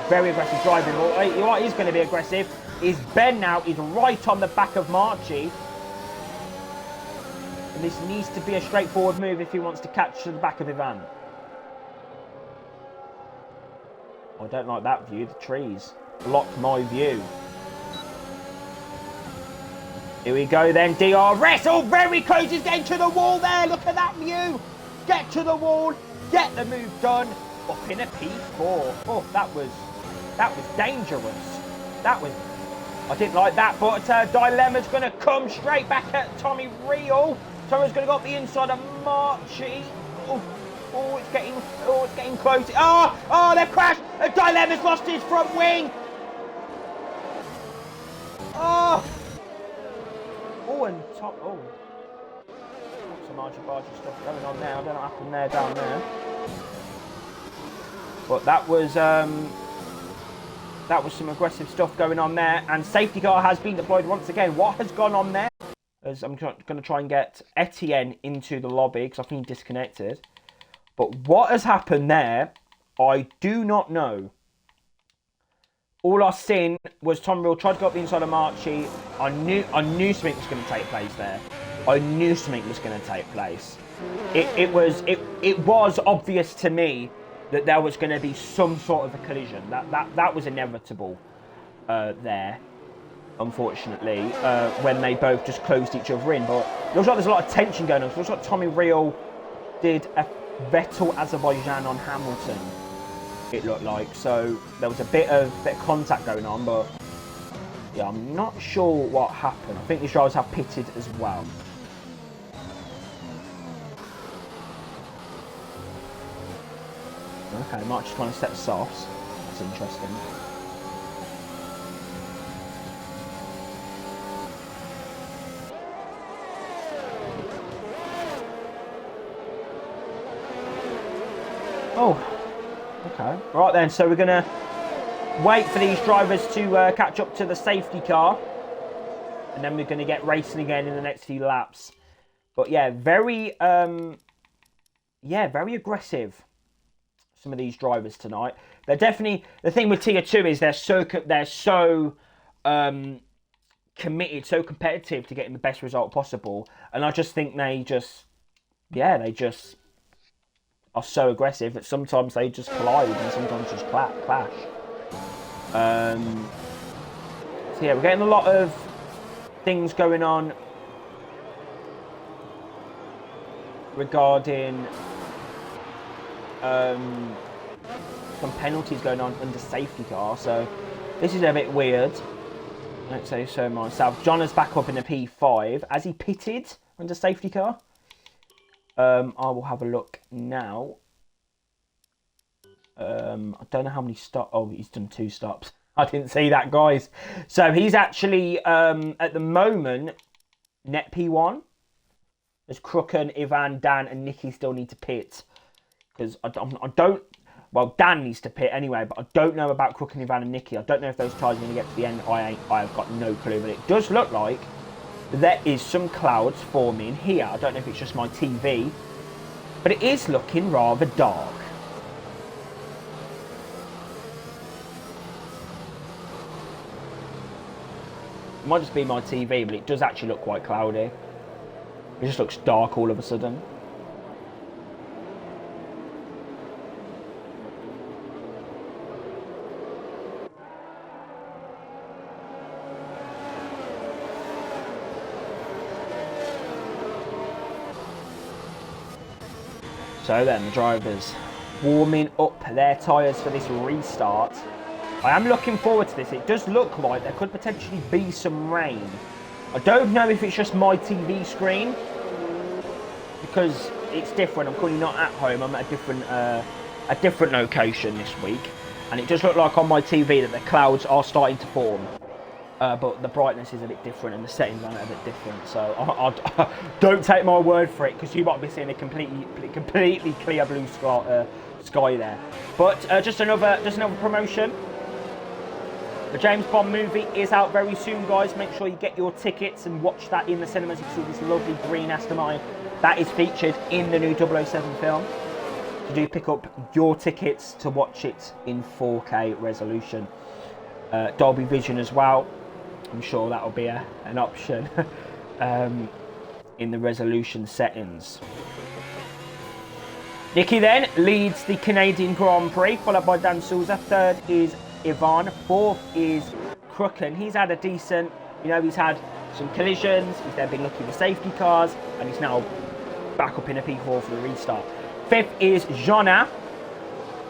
Very aggressive driving. But what is going to be aggressive is Ben now is right on the back of Marchi. And this needs to be a straightforward move if he wants to catch the back of Ivan. I don't like that view. The trees block my view. Here we go then, DRS. Oh, very close. He's getting to the wall there. Look at that view. Get to the wall. Get the move done. Up in a P4. Oh, that was dangerous. I didn't like that, but Dilemma's going to come straight back at Tommy Real. Tommy's going to go up the inside of Marchi. Oh, it's getting close. Oh, they've crashed. Dilemma's lost his front wing. And top. Some argy-bargy stuff going on there. I don't know what happened there down there. But that was some aggressive stuff going on there. And safety car has been deployed once again. What has gone on there? As I'm going to try and get Etienne into the lobby because I think he disconnected. But what has happened there, I do not know. All I've seen was Tom Real tried to go up the inside of Marchi. I knew something was going to take place there. I knew something was going to take place. It was obvious to me that there was going to be some sort of a collision. That was inevitable there, unfortunately, when they both just closed each other in. But it looks like there's a lot of tension going on. It looks like Tommy Real did a Vettel Azerbaijan on Hamilton, it looked like. So there was a bit of contact going on, but yeah, I'm not sure what happened. I think these drivers have pitted as well. Okay, March is trying to set softs. That's interesting. Oh, okay. Right then, so we're going to wait for these drivers to catch up to the safety car. And then we're going to get racing again in the next few laps. But yeah, very aggressive some of these drivers tonight. They're definitely, the thing with Tier 2 is they're so committed, so competitive to getting the best result possible. And I just think they just are so aggressive that sometimes they just collide and sometimes just clash. So yeah, we're getting a lot of things going on regarding some penalties going on under safety car, so this is a bit weird. Don't say so myself. John is back up in the P5. Has he pitted under safety car? I will have a look now. I don't know how many stops. Oh, he's done 2 stops. I didn't see that, guys. So he's actually at the moment net P1. There's Crooken, Ivan, Dan, and Nicky still need to pit because I don't. Well, Dan needs to pit anyway, but I don't know about Crooken, Ivan, and Nicky. I don't know if those tyres are going to get to the end. I have got no clue, but it does look like there is some clouds forming here. I don't know if it's just my TV, but it is looking rather dark. It might just be my TV, but it does actually look quite cloudy. It just looks dark all of a sudden. So then, the drivers warming up their tyres for this restart. I am looking forward to this. It does look like there could potentially be some rain. I don't know if it's just my TV screen, because it's different. I'm currently not at home. I'm at a different location this week, and it does look like on my TV that the clouds are starting to form. But the brightness is a bit different and the settings are a bit different. So I don't take my word for it, because you might be seeing a completely clear blue sky there. But just another promotion. The James Bond movie is out very soon, guys. Make sure you get your tickets and watch that in the cinemas. You can see this lovely green Aston Martin that is featured in the new 007 film. So do pick up your tickets to watch it in 4K resolution. Dolby Vision as well. I'm sure that'll be an option in the resolution settings. Nicky then leads the Canadian Grand Prix, followed by Dan Souza. Third is Ivan. Fourth is Crooken. He's had a decent, he's had some collisions. He's then been looking for safety cars, and he's now back up in a P4 for the restart. Fifth is Jonna.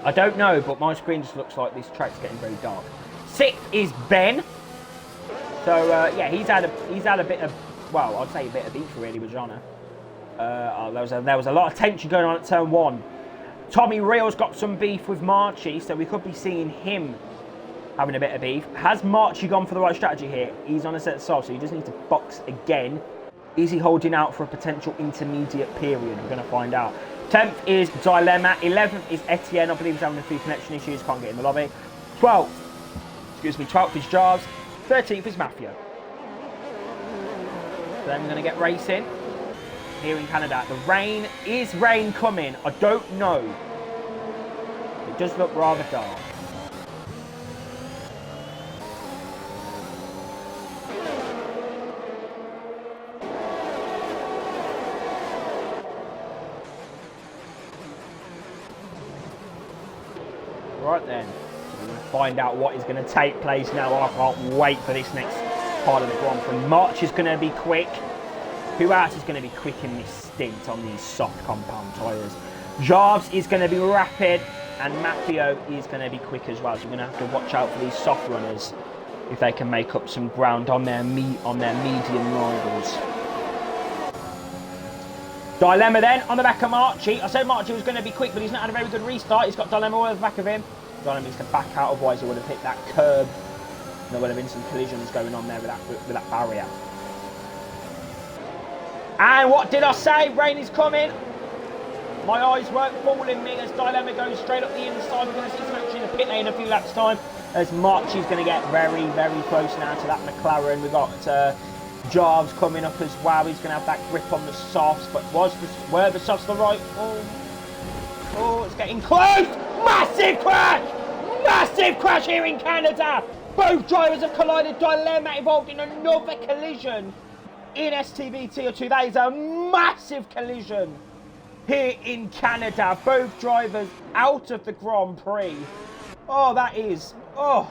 I don't know, but my screen just looks like this track's getting very dark. Sixth is Ben. So yeah, he's had a bit of, well, I'd say a bit of beef really with Jonna. There was a lot of tension going on at turn 1. Tommy Reel's got some beef with Marchie, so we could be seeing him having a bit of beef. Has Marchie gone for the right strategy here? He's on a set soft, so he does need to box again. Is he holding out for a potential intermediate period? We're going to find out. 10th is Dilemma. 11th is Etienne. I believe he's having a few connection issues, can't get in the lobby. 12th is Jarves. 13th is Mafia. Then we're going to get racing here in Canada. The rain, is rain coming? I don't know. It does look rather dark. Right then, we're going to find out what is going to take place now. I can't wait for this next part of the Grand Prix. March is going to be quick. Who else is going to be quick in this stint on these soft compound tyres? Jarves is going to be rapid, and Mafio is going to be quick as well. So we're going to have to watch out for these soft runners if they can make up some ground on their medium rivals. Dilemma then on the back of Marchie. I said Marchie was going to be quick, but he's not had a very good restart. He's got Dilemma all over the back of him. Dilemma needs to back out, otherwise he would have hit that curb. There would have been some collisions going on there with that barrier. And what did I say? Rain is coming. My eyes weren't fooling me as Dilemma goes straight up the inside. We're going to see some action in the pit lane in a few laps' time, as Marchie's going to get very, very close now to that McLaren. We've got Jarves coming up as well. He's going to have that grip on the softs, but were the softs the right? Oh, it's getting close. Massive crash! Massive crash here in Canada! Both drivers have collided. Dilemma involved in another collision in STB Tier 2. That is a massive collision here in Canada. Both drivers out of the Grand Prix. Oh, that is... Oh.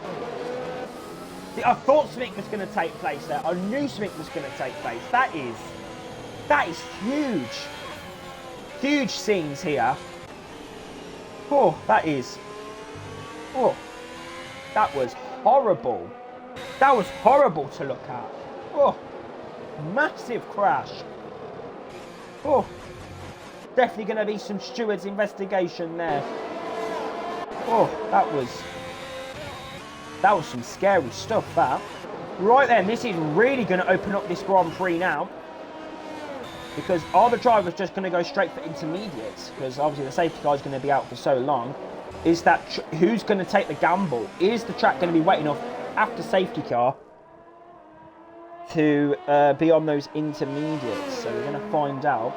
I thought something was going to take place there. I knew something was going to take place. That is huge. Huge scenes here. Oh, that is... Oh, that was horrible. That was horrible to look at. Oh, massive crash. Oh, definitely going to be some steward's investigation there. Oh, that was some scary stuff, that. Right then, this is really going to open up this Grand Prix now. Because are the drivers just going to go straight for intermediates? Because obviously the safety car is going to be out for so long. Is that who's going to take the gamble? Is the track going to be wet enough after safety car to be on those intermediates? So we're going to find out.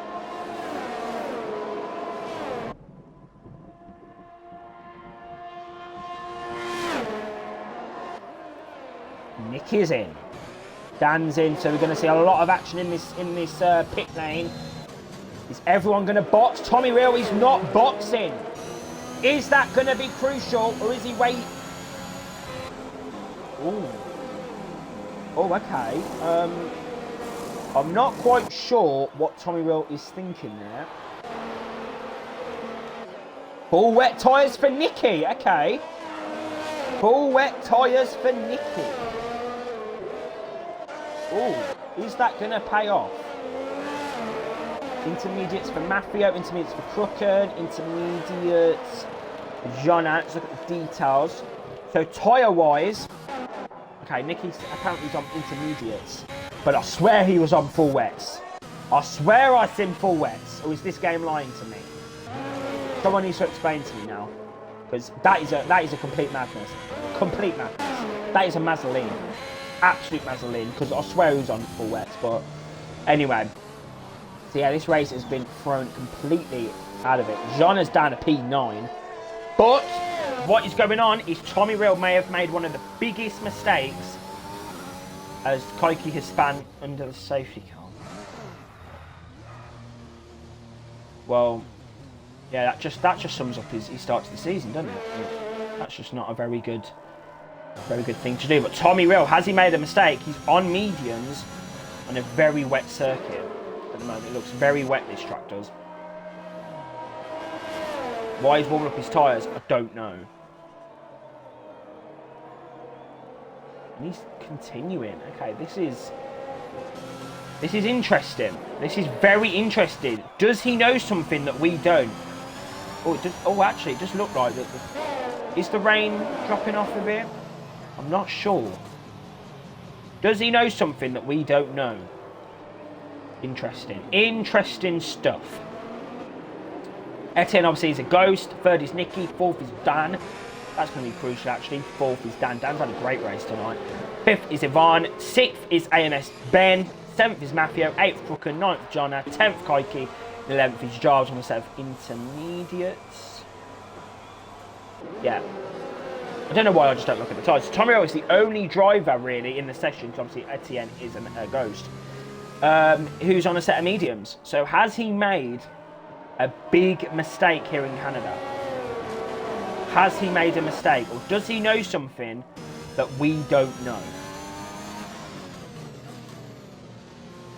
Nick is in. Dan's in, so we're going to see a lot of action in this pit lane. Is everyone going to box? Tommy Real is not boxing. Is that going to be crucial, or is he wait? Oh, okay. I'm not quite sure what Tommy Real is thinking there. Full wet tyres for Nicky. Okay. Full wet tyres for Nicky. Oh, is that going to pay off? Intermediates for Maffio, intermediates for Crooked, intermediates for John. Let's look at the details. So tyre-wise, okay, Nicky's apparently on intermediates, but I swear he was on full wets. I swear I've seen full wets, or is this game lying to me? Someone needs to explain to me now, because that is a complete madness. Complete madness. That is a Mazzoline. Absolute Mazzoline, because I swear he was on full wets, but anyway. So yeah, this race has been thrown completely out of it. Jean is down to P9, but what is going on is Tommy Real may have made one of the biggest mistakes as Koiki has spun under the safety car. Well, yeah, that just sums up his start to the season, doesn't it? That's just not a very good thing to do. But Tommy Real, has he made a mistake? He's on mediums on a very wet circuit at the moment. It looks very wet, this track does. Why he's warming up his tyres, I don't know. And he's continuing. Okay, this is interesting. This is very interesting. Does he know something that we don't? Actually, it just looked like that. Is the rain dropping off a bit? I'm not sure. Does he know something that we don't know? Interesting. Interesting stuff. Etienne obviously is a ghost. Third is Nicky. Fourth is Dan. That's going to be crucial, actually. Fourth is Dan. Dan's had a great race tonight. Fifth is Ivan. Sixth is AMS Ben. Seventh is Maffio. Eighth, Crooker. Ninth, Jonna. 10th, Koiki. 11th is Giles on a set of intermediates. Yeah. I don't know why I just don't look at the tyres. Tommy Real is the only driver, really, in the session, because obviously Etienne is a ghost, who's on a set of mediums. So has he made a big mistake here in Canada? Has he made a mistake? Or does he know something that we don't know?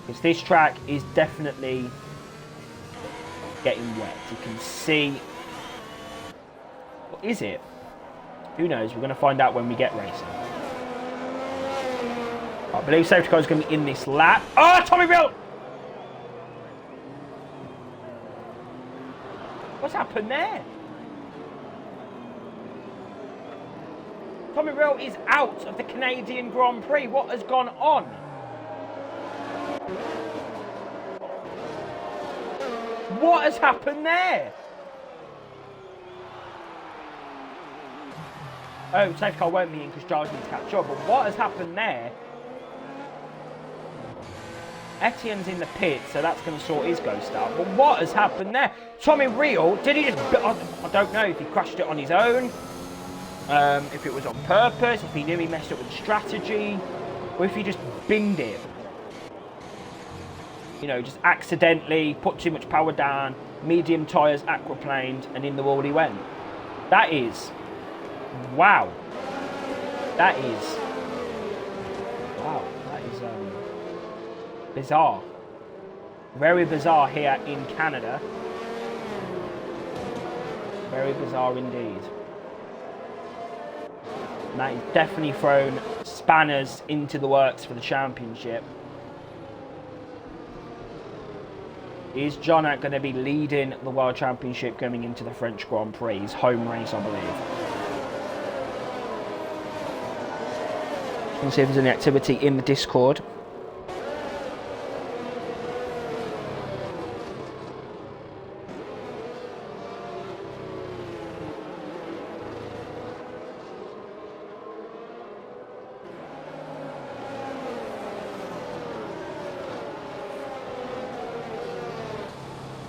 Because this track is definitely getting wet. You can see... What is it? Who knows? We're going to find out when we get racing. I believe safety car is going to be in this lap. Oh, Tommy Real! What's happened there? Tommy Real is out of the Canadian Grand Prix. What has gone on? What has happened there? Oh, safety car won't be in because Giles needs to catch up. But what has happened there? Etienne's in the pit, so that's going to sort his ghost out. But what has happened there? Tommy Real, did he just... I don't know if he crashed it on his own, if it was on purpose, if he knew he messed up with strategy, or if he just binned it. You know, just accidentally put too much power down, medium tyres, aquaplaned, and in the wall he went. That is... Wow. That is... Wow, that is bizarre. Very bizarre here in Canada. Very bizarre indeed. And that has definitely thrown spanners into the works for the championship. Is Jonath going to be leading the World Championship going into the French Grand Prix? His home race, I believe. Let's see if there's any activity in the Discord.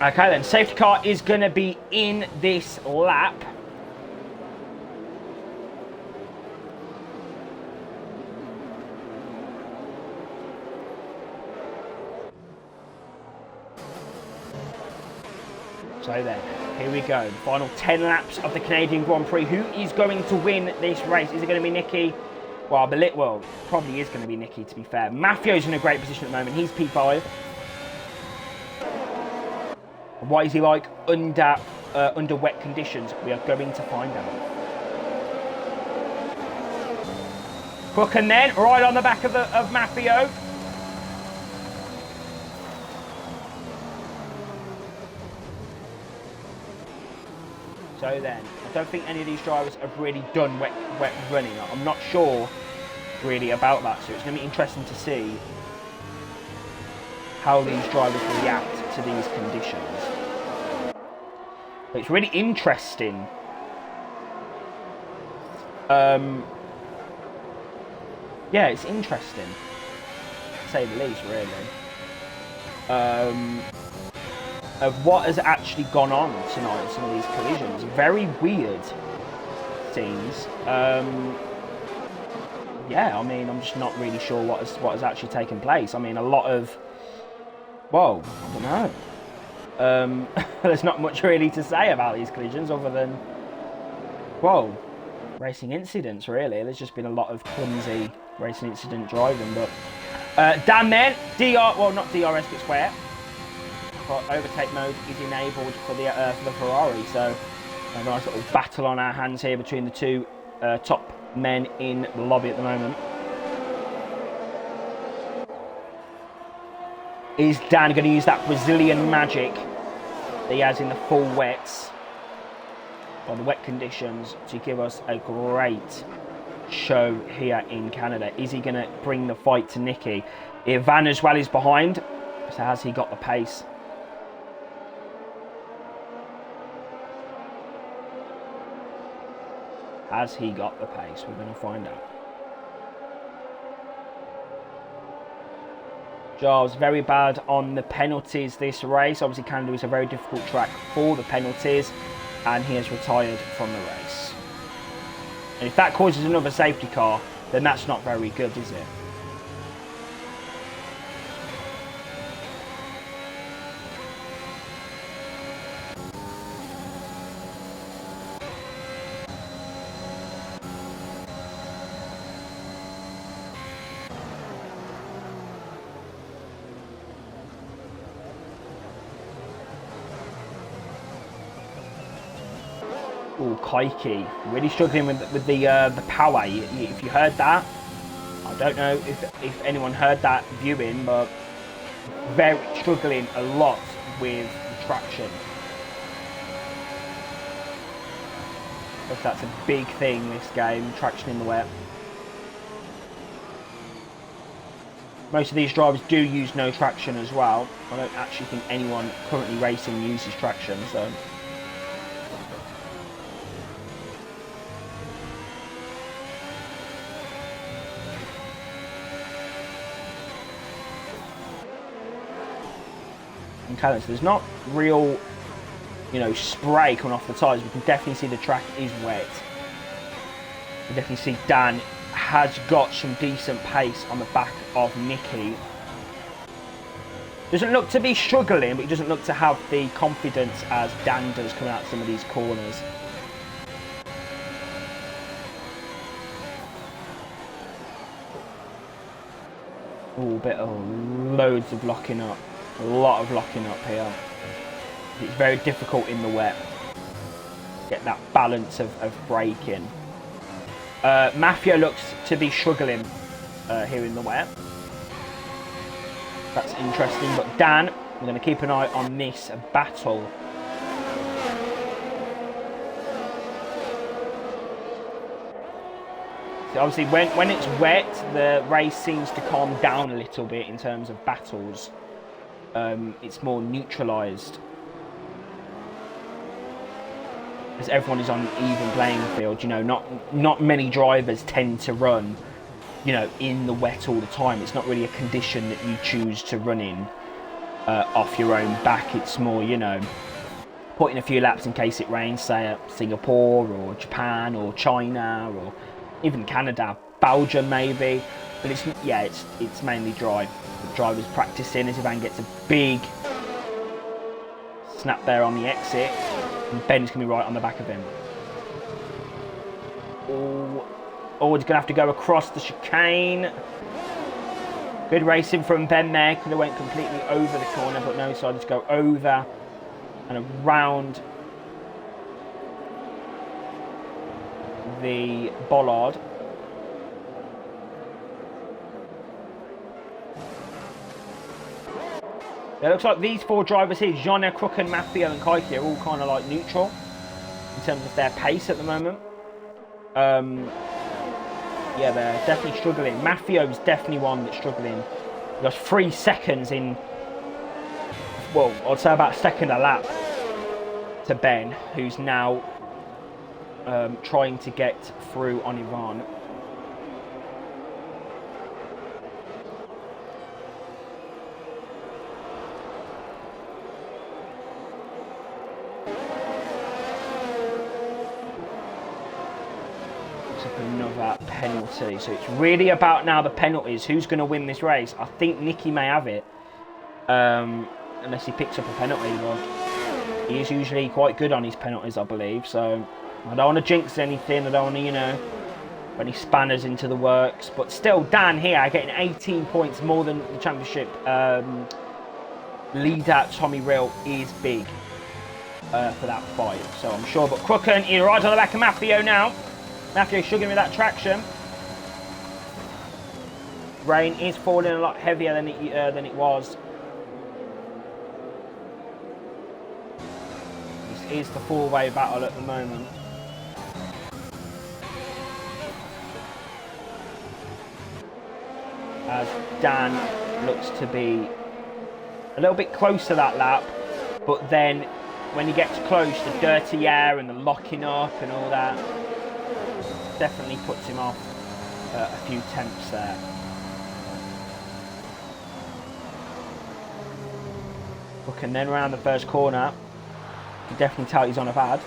Okay then, safety car is going to be in this lap. So then, here we go. The final 10 laps of the Canadian Grand Prix. Who is going to win this race? Is it going to be Nicky? Well, probably is going to be Nicky, to be fair. Maffio's in a great position at the moment. He's P5. What is he like under wet conditions? We are going to find out. Cook and then right on the back of Maffio. So then, I don't think any of these drivers have really done wet running. I'm not sure really about that, so it's going to be interesting to see how these drivers react to these conditions. But it's really interesting. Yeah, it's interesting, to say the least, really. Of what has actually gone on tonight in some of these collisions. Very weird scenes. Yeah, I mean, I'm just not really sure what has actually taken place. I mean, a lot of... Well, I don't know. There's not much really to say about these collisions other than, well, racing incidents, really. There's just been a lot of clumsy racing incident driving, but Dan then, not DRS but square, but overtake mode is enabled for the Ferrari, so a nice little battle on our hands here between the two top men in the lobby at the moment. Is Dan going to use that Brazilian magic that he has in the full wets, or the wet conditions, to give us a great show here in Canada? Is he going to bring the fight to Nicky? Ivan as well is behind, so has he got the pace? Has he got the pace? We're going to find out. Giles very bad on the penalties this race. Obviously Canada is a very difficult track for the penalties, and he has retired from the race. And if that causes another safety car, then that's not very good, is it? Oh, Kaiki, really struggling with the power. If you heard that, I don't know if anyone heard that viewing, but very struggling a lot with the traction. But that's a big thing this game, traction in the wet. Most of these drivers do use no traction as well. I don't actually think anyone currently racing uses traction, so. Callan. So there's not real, you know, spray coming off the tyres. We can definitely see the track is wet. We definitely see Dan has got some decent pace on the back of Nicky. Doesn't look to be struggling, but he doesn't look to have the confidence as Dan does coming out some of these corners. Oh, bit of loads of locking up. A lot of locking up here. It's very difficult in the wet. Get that balance of braking. Mafia looks to be struggling here in the wet. That's interesting, but Dan, we're going to keep an eye on this battle. So obviously, when it's wet, the race seems to calm down a little bit in terms of battles. It's more neutralised. As everyone is on an even playing field, you know, not many drivers tend to run, you know, in the wet all the time. It's not really a condition that you choose to run in off your own back. It's more, you know, putting a few laps in case it rains, say at Singapore or Japan or China or even Canada, Belgium maybe. But it's mainly dry. The driver's practicing as Ivan gets a big snap there on the exit. And Ben's going to be right on the back of him. Oh, he's going to have to go across the chicane. Good racing from Ben there. Could have went completely over the corner, but no, decided to go over and around the bollard. It looks like these four drivers here, Jonna, Crooken, Mafia and Kaiki, are all kind of like neutral in terms of their pace at the moment. Yeah, they're definitely struggling. Mafio's definitely one that's struggling. He got 3 seconds in, well, I'd say about a second a lap to Ben, who's now trying to get through on Ivan. Another penalty, so it's really about now the penalties. Who's going to win this race? I think Nicky may have it, unless he picks up a penalty. But he is usually quite good on his penalties, I believe. So I don't want to jinx anything. I don't want to, you know, put any spanners into the works. But still, Dan here getting 18 points more than the championship leader Tommy Rill is big for that fight. So I'm sure. But Crooken, he rides on the back of Mafio now. Mafia struggling with that traction. Rain is falling a lot heavier than it was. This is the four-way battle at the moment. As Dan looks to be a little bit close to that lap, but then when he gets close, the dirty air and the locking up and all that definitely puts him off a few tenths there. Look, and then around the first corner, you can definitely tell he's on a pad.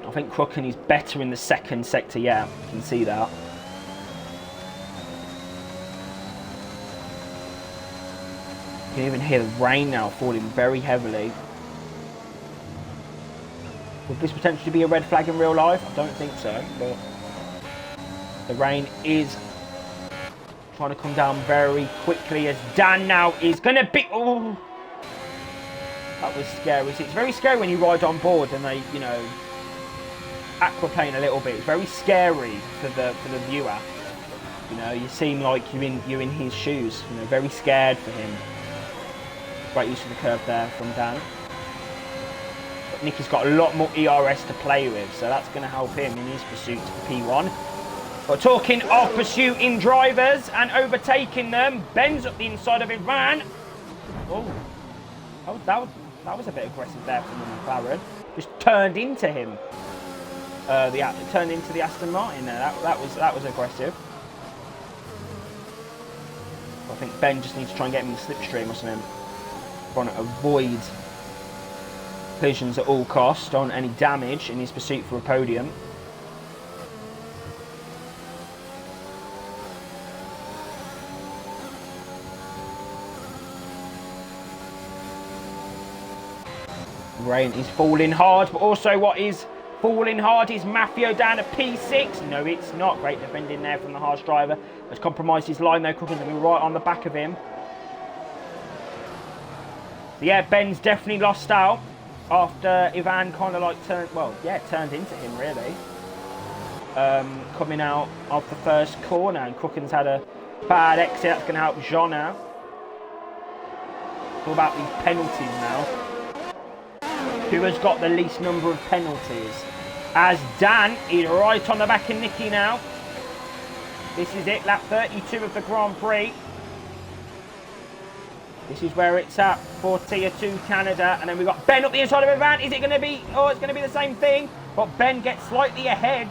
I think Crooken is better in the second sector, yeah, you can see that. You can even hear the rain now falling very heavily. Would this potentially be a red flag in real life? I don't think so, but the rain is trying to come down very quickly as Dan now is going to be... Oh, that was scary. It's very scary when you ride on board and they, you know, aquaplane a little bit. It's very scary for the viewer. You know, you seem like you're in his shoes. You know, very scared for him. Great use of the curve there from Dan. But Nicky's got a lot more ERS to play with, so that's going to help him in his pursuit to P1. But talking of pursuing drivers and overtaking them, Ben's up the inside of Ivan. Oh, that was a bit aggressive there from the McLaren. Just turned into him. Turned into the Aston Martin there. That was aggressive. I think Ben just needs to try and get him in the slipstream or something. Trying to avoid collisions at all costs. Don't want any damage in his pursuit for a podium. Rain is falling hard, but also what is falling hard is Maffio down to P6. No, it's not. Great defending there from the harsh driver. Has compromised his line though. Cooking's going to be right on the back of him. Yeah, Ben's definitely lost out after Ivan kind of like turned into him really. Coming out of the first corner, and Cooking's had a bad exit. That's going to help Jean now. What about these penalties now? Who has got the least number of penalties? As Dan is right on the back of Nicky now. This is it, lap 32 of the Grand Prix. This is where it's at for Tier 2 Canada. And then we've got Ben up the inside of Ivan. Is it going to be, oh, it's going to be the same thing. But Ben gets slightly ahead,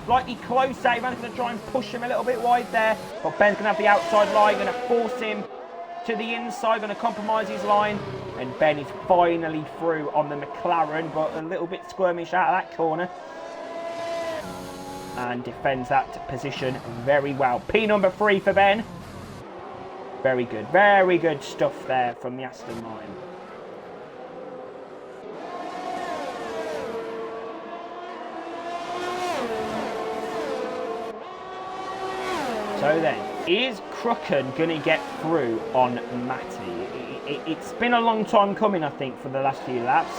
slightly closer. Ivan's going to try and push him a little bit wide there. But Ben's going to have the outside line, going to force him to the inside, going to compromise his line. And Ben is finally through on the McLaren, but a little bit squirmish out of that corner. And defends that position very well. P number 3 for Ben. Very good stuff there from the Aston Martin. So then, is Crooken going to get through on Matty? It's been a long time coming, I think, for the last few laps.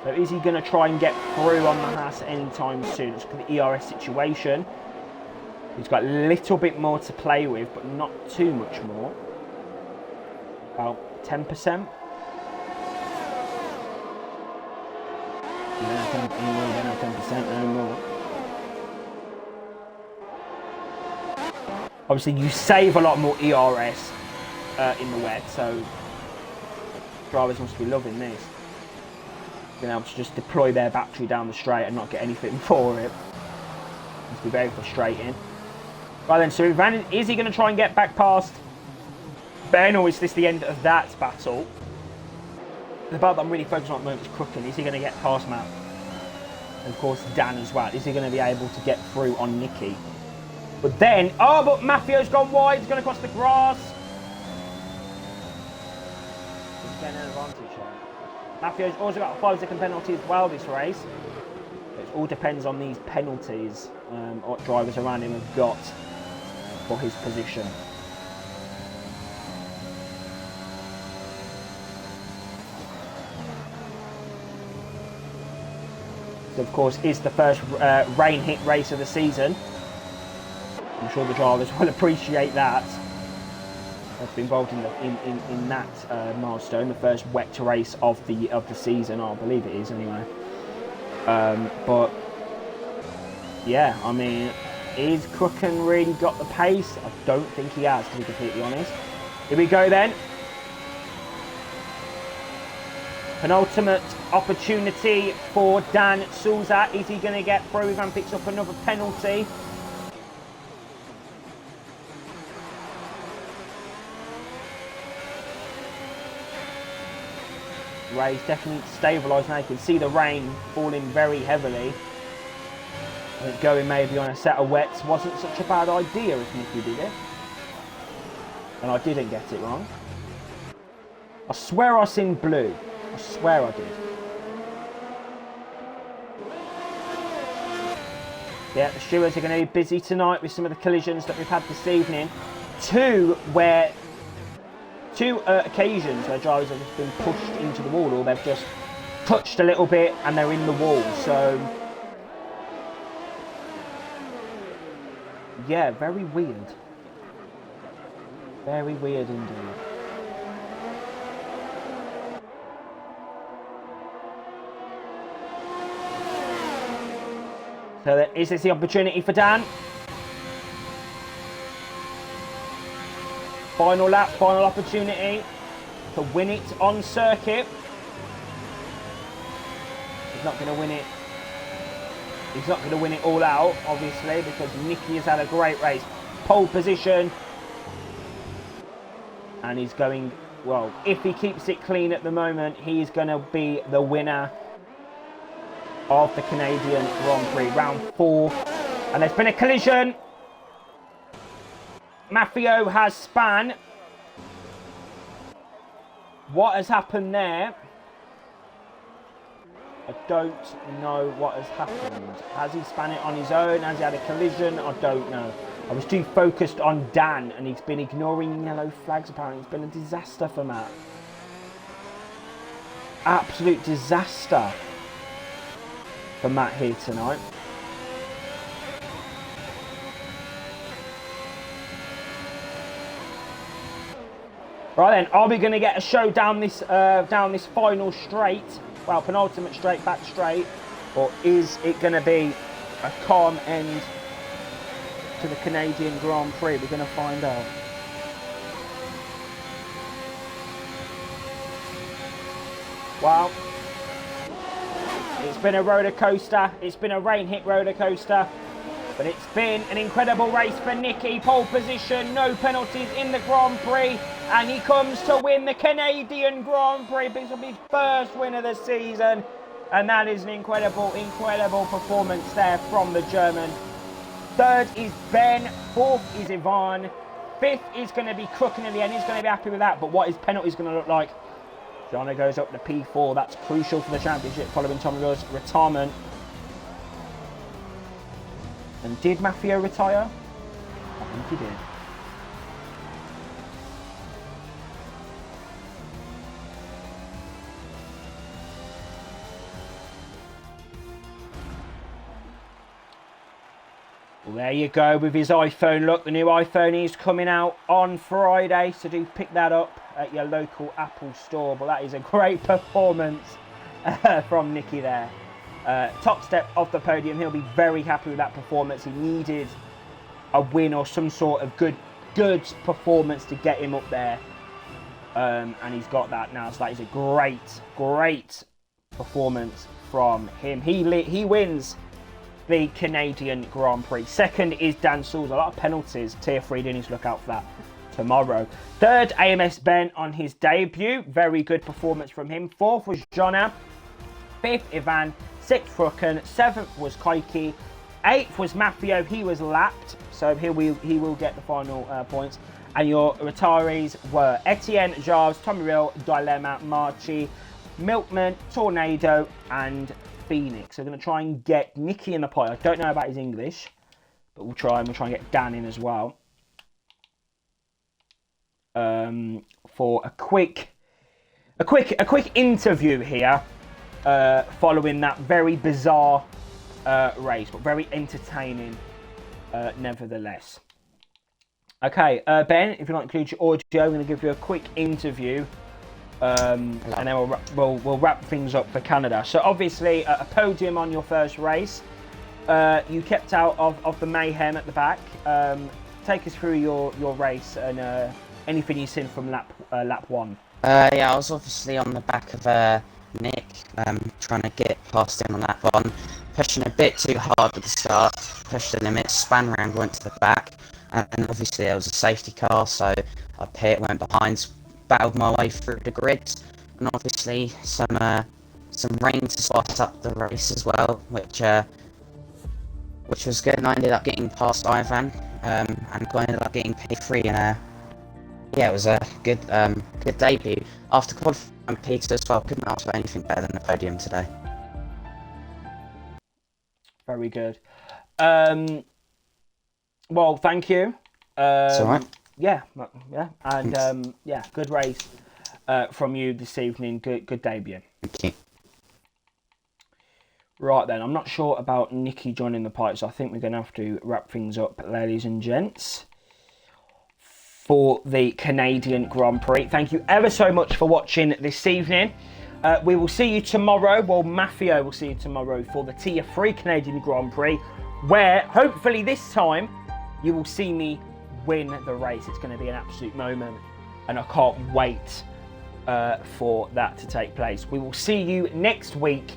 So is he going to try and get through on the Haas anytime soon? It's the ERS situation. He's got a little bit more to play with, but not too much more. About 10%. You don't have 10% no more. Obviously, you save a lot more ERS in the wet, so drivers must be loving this. Being able to just deploy their battery down the straight and not get anything for it. Must be very frustrating. Right then, so is he going to try and get back past Ben, or is this the end of that battle? The battle that I'm really focused on at the moment is Crooken. Is he going to get past Matt? And of course, Dan as well. Is he going to be able to get through on Nicky? But then, oh, but Maffio's gone wide. He's going to cross the grass. He's getting an advantage here. Maffio's also got a 5-second penalty as well this race. It all depends on these penalties what drivers around him have got for his position. So of course is the first rain hit race of the season. I'm sure the drivers will appreciate that. They've been involved in that milestone, the first wet race of the season. I believe it is anyway. But yeah, I mean, is Crooken really got the pace? I don't think he has, to be completely honest. Here we go then. Penultimate opportunity for Dan Souza. Is he going to get through? Ivan picks up another penalty. Ray's definitely stabilised now. You can see the rain falling very heavily. I think going maybe on a set of wets wasn't such a bad idea if Nicky did it. And I didn't get it wrong. I swear I seen blue. I swear I did. Yeah, the stewards are going to be busy tonight with some of the collisions that we've had this evening. Two occasions where drivers have just been pushed into the wall, or they've just touched a little bit and they're in the wall. So yeah, very weird. Very weird indeed. So is this the opportunity for Dan? Final lap, final opportunity to win it on circuit. He's not going to win it. He's not going to win it all out, obviously, because Nicky has had a great race. Pole position. And he's going, well, if he keeps it clean at the moment, he's going to be the winner of the Canadian Grand Prix, round 4. And there's been a collision. Maffio has span. What has happened there? I don't know what has happened. Has he span it on his own? Has he had a collision? I don't know. I was too focused on Dan and he's been ignoring yellow flags apparently. It's been a disaster for Matt. Absolute disaster for Matt here tonight. Right then, are we going to get a show down this final straight? Well, penultimate straight, back straight, or is it going to be a calm end to the Canadian Grand Prix? We're going to find out. Wow. It's been a roller coaster. It's been a rain-hit roller coaster. But it's been an incredible race for Nicky. Pole position, no penalties in the Grand Prix. And he comes to win the Canadian Grand Prix. Picks up his first win of the season. And that is an incredible, incredible performance there from the German. Third is Ben. Fourth is Ivan. Fifth is going to be Crook in the end. He's going to be happy with that. But what his penalty is going to look like? Jono goes up to P4. That's crucial for the championship following Tommy Will's retirement. And did Maffio retire? I think he did. Well, there you go with his iPhone. Look, the new iPhone is coming out on Friday, so do pick that up at your local Apple store. But that is a great performance from Nicky there. Top step off the podium. He'll be very happy with that performance. He needed a win or some sort of good performance to get him up there. And he's got that now. So that is a great performance from him. He wins the Canadian Grand Prix. Second is Dan Sauls. A lot of penalties. Tier 3 do need to look out for that tomorrow. Third, AMS Ben on his debut. Very good performance from him. Fourth was Jonna. Fifth, Ivan. Sixth, Frucken. Seventh was Kaiki. Eighth was Maffio. He was lapped, so he will get the final points. And your retirees were Etienne, Jarves, Tommy Rill, Dilemma, Marchi, Milkman, Tornado, and Phoenix. So we're going to try and get Nicky in the pie. I don't know about his English, but we'll try and get Dan in as well. For a quick interview here. Following that very bizarre race, but very entertaining nevertheless. Okay, Ben, if you'd like to include your audio, I'm going to give you a quick interview, and then we'll wrap things up for Canada. So obviously, a podium on your first race. You kept out of the mayhem at the back. Take us through your race and anything you've seen from lap 1. Yeah, I was obviously on the back of Nick, trying to get past him on that one, pushing a bit too hard at the start, pushed the limits, span round, went to the back, and obviously there was a safety car, so I pit, went behind, battled my way through the grid, and obviously some rain to spice up the race as well, which was good, and I ended up getting past Ivan, and I ended up getting P3, and yeah, it was a good debut. After qualifying Peter as well, couldn't ask for anything better than the podium today. Very good. Well, thank you. It's all right. Yeah, and yeah, good race from you this evening. Good debut. Thank you. Right then, I'm not sure about Nicky joining the pipes. So I think we're going to have to wrap things up, ladies and gents, for the Canadian Grand Prix. Thank you ever so much for watching this evening. We will see you tomorrow. Well, Maffio will see you tomorrow for the Tier 3 Canadian Grand Prix. where hopefully this time you will see me win the race. It's going to be an absolute moment, and I can't wait for that to take place. We will see you next week.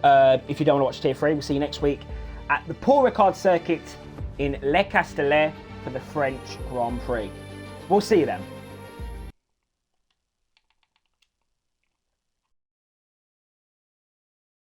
If you don't want to watch Tier 3, we'll see you next week at the Paul Ricard circuit in Les Castellets for the French Grand Prix. We'll see you then.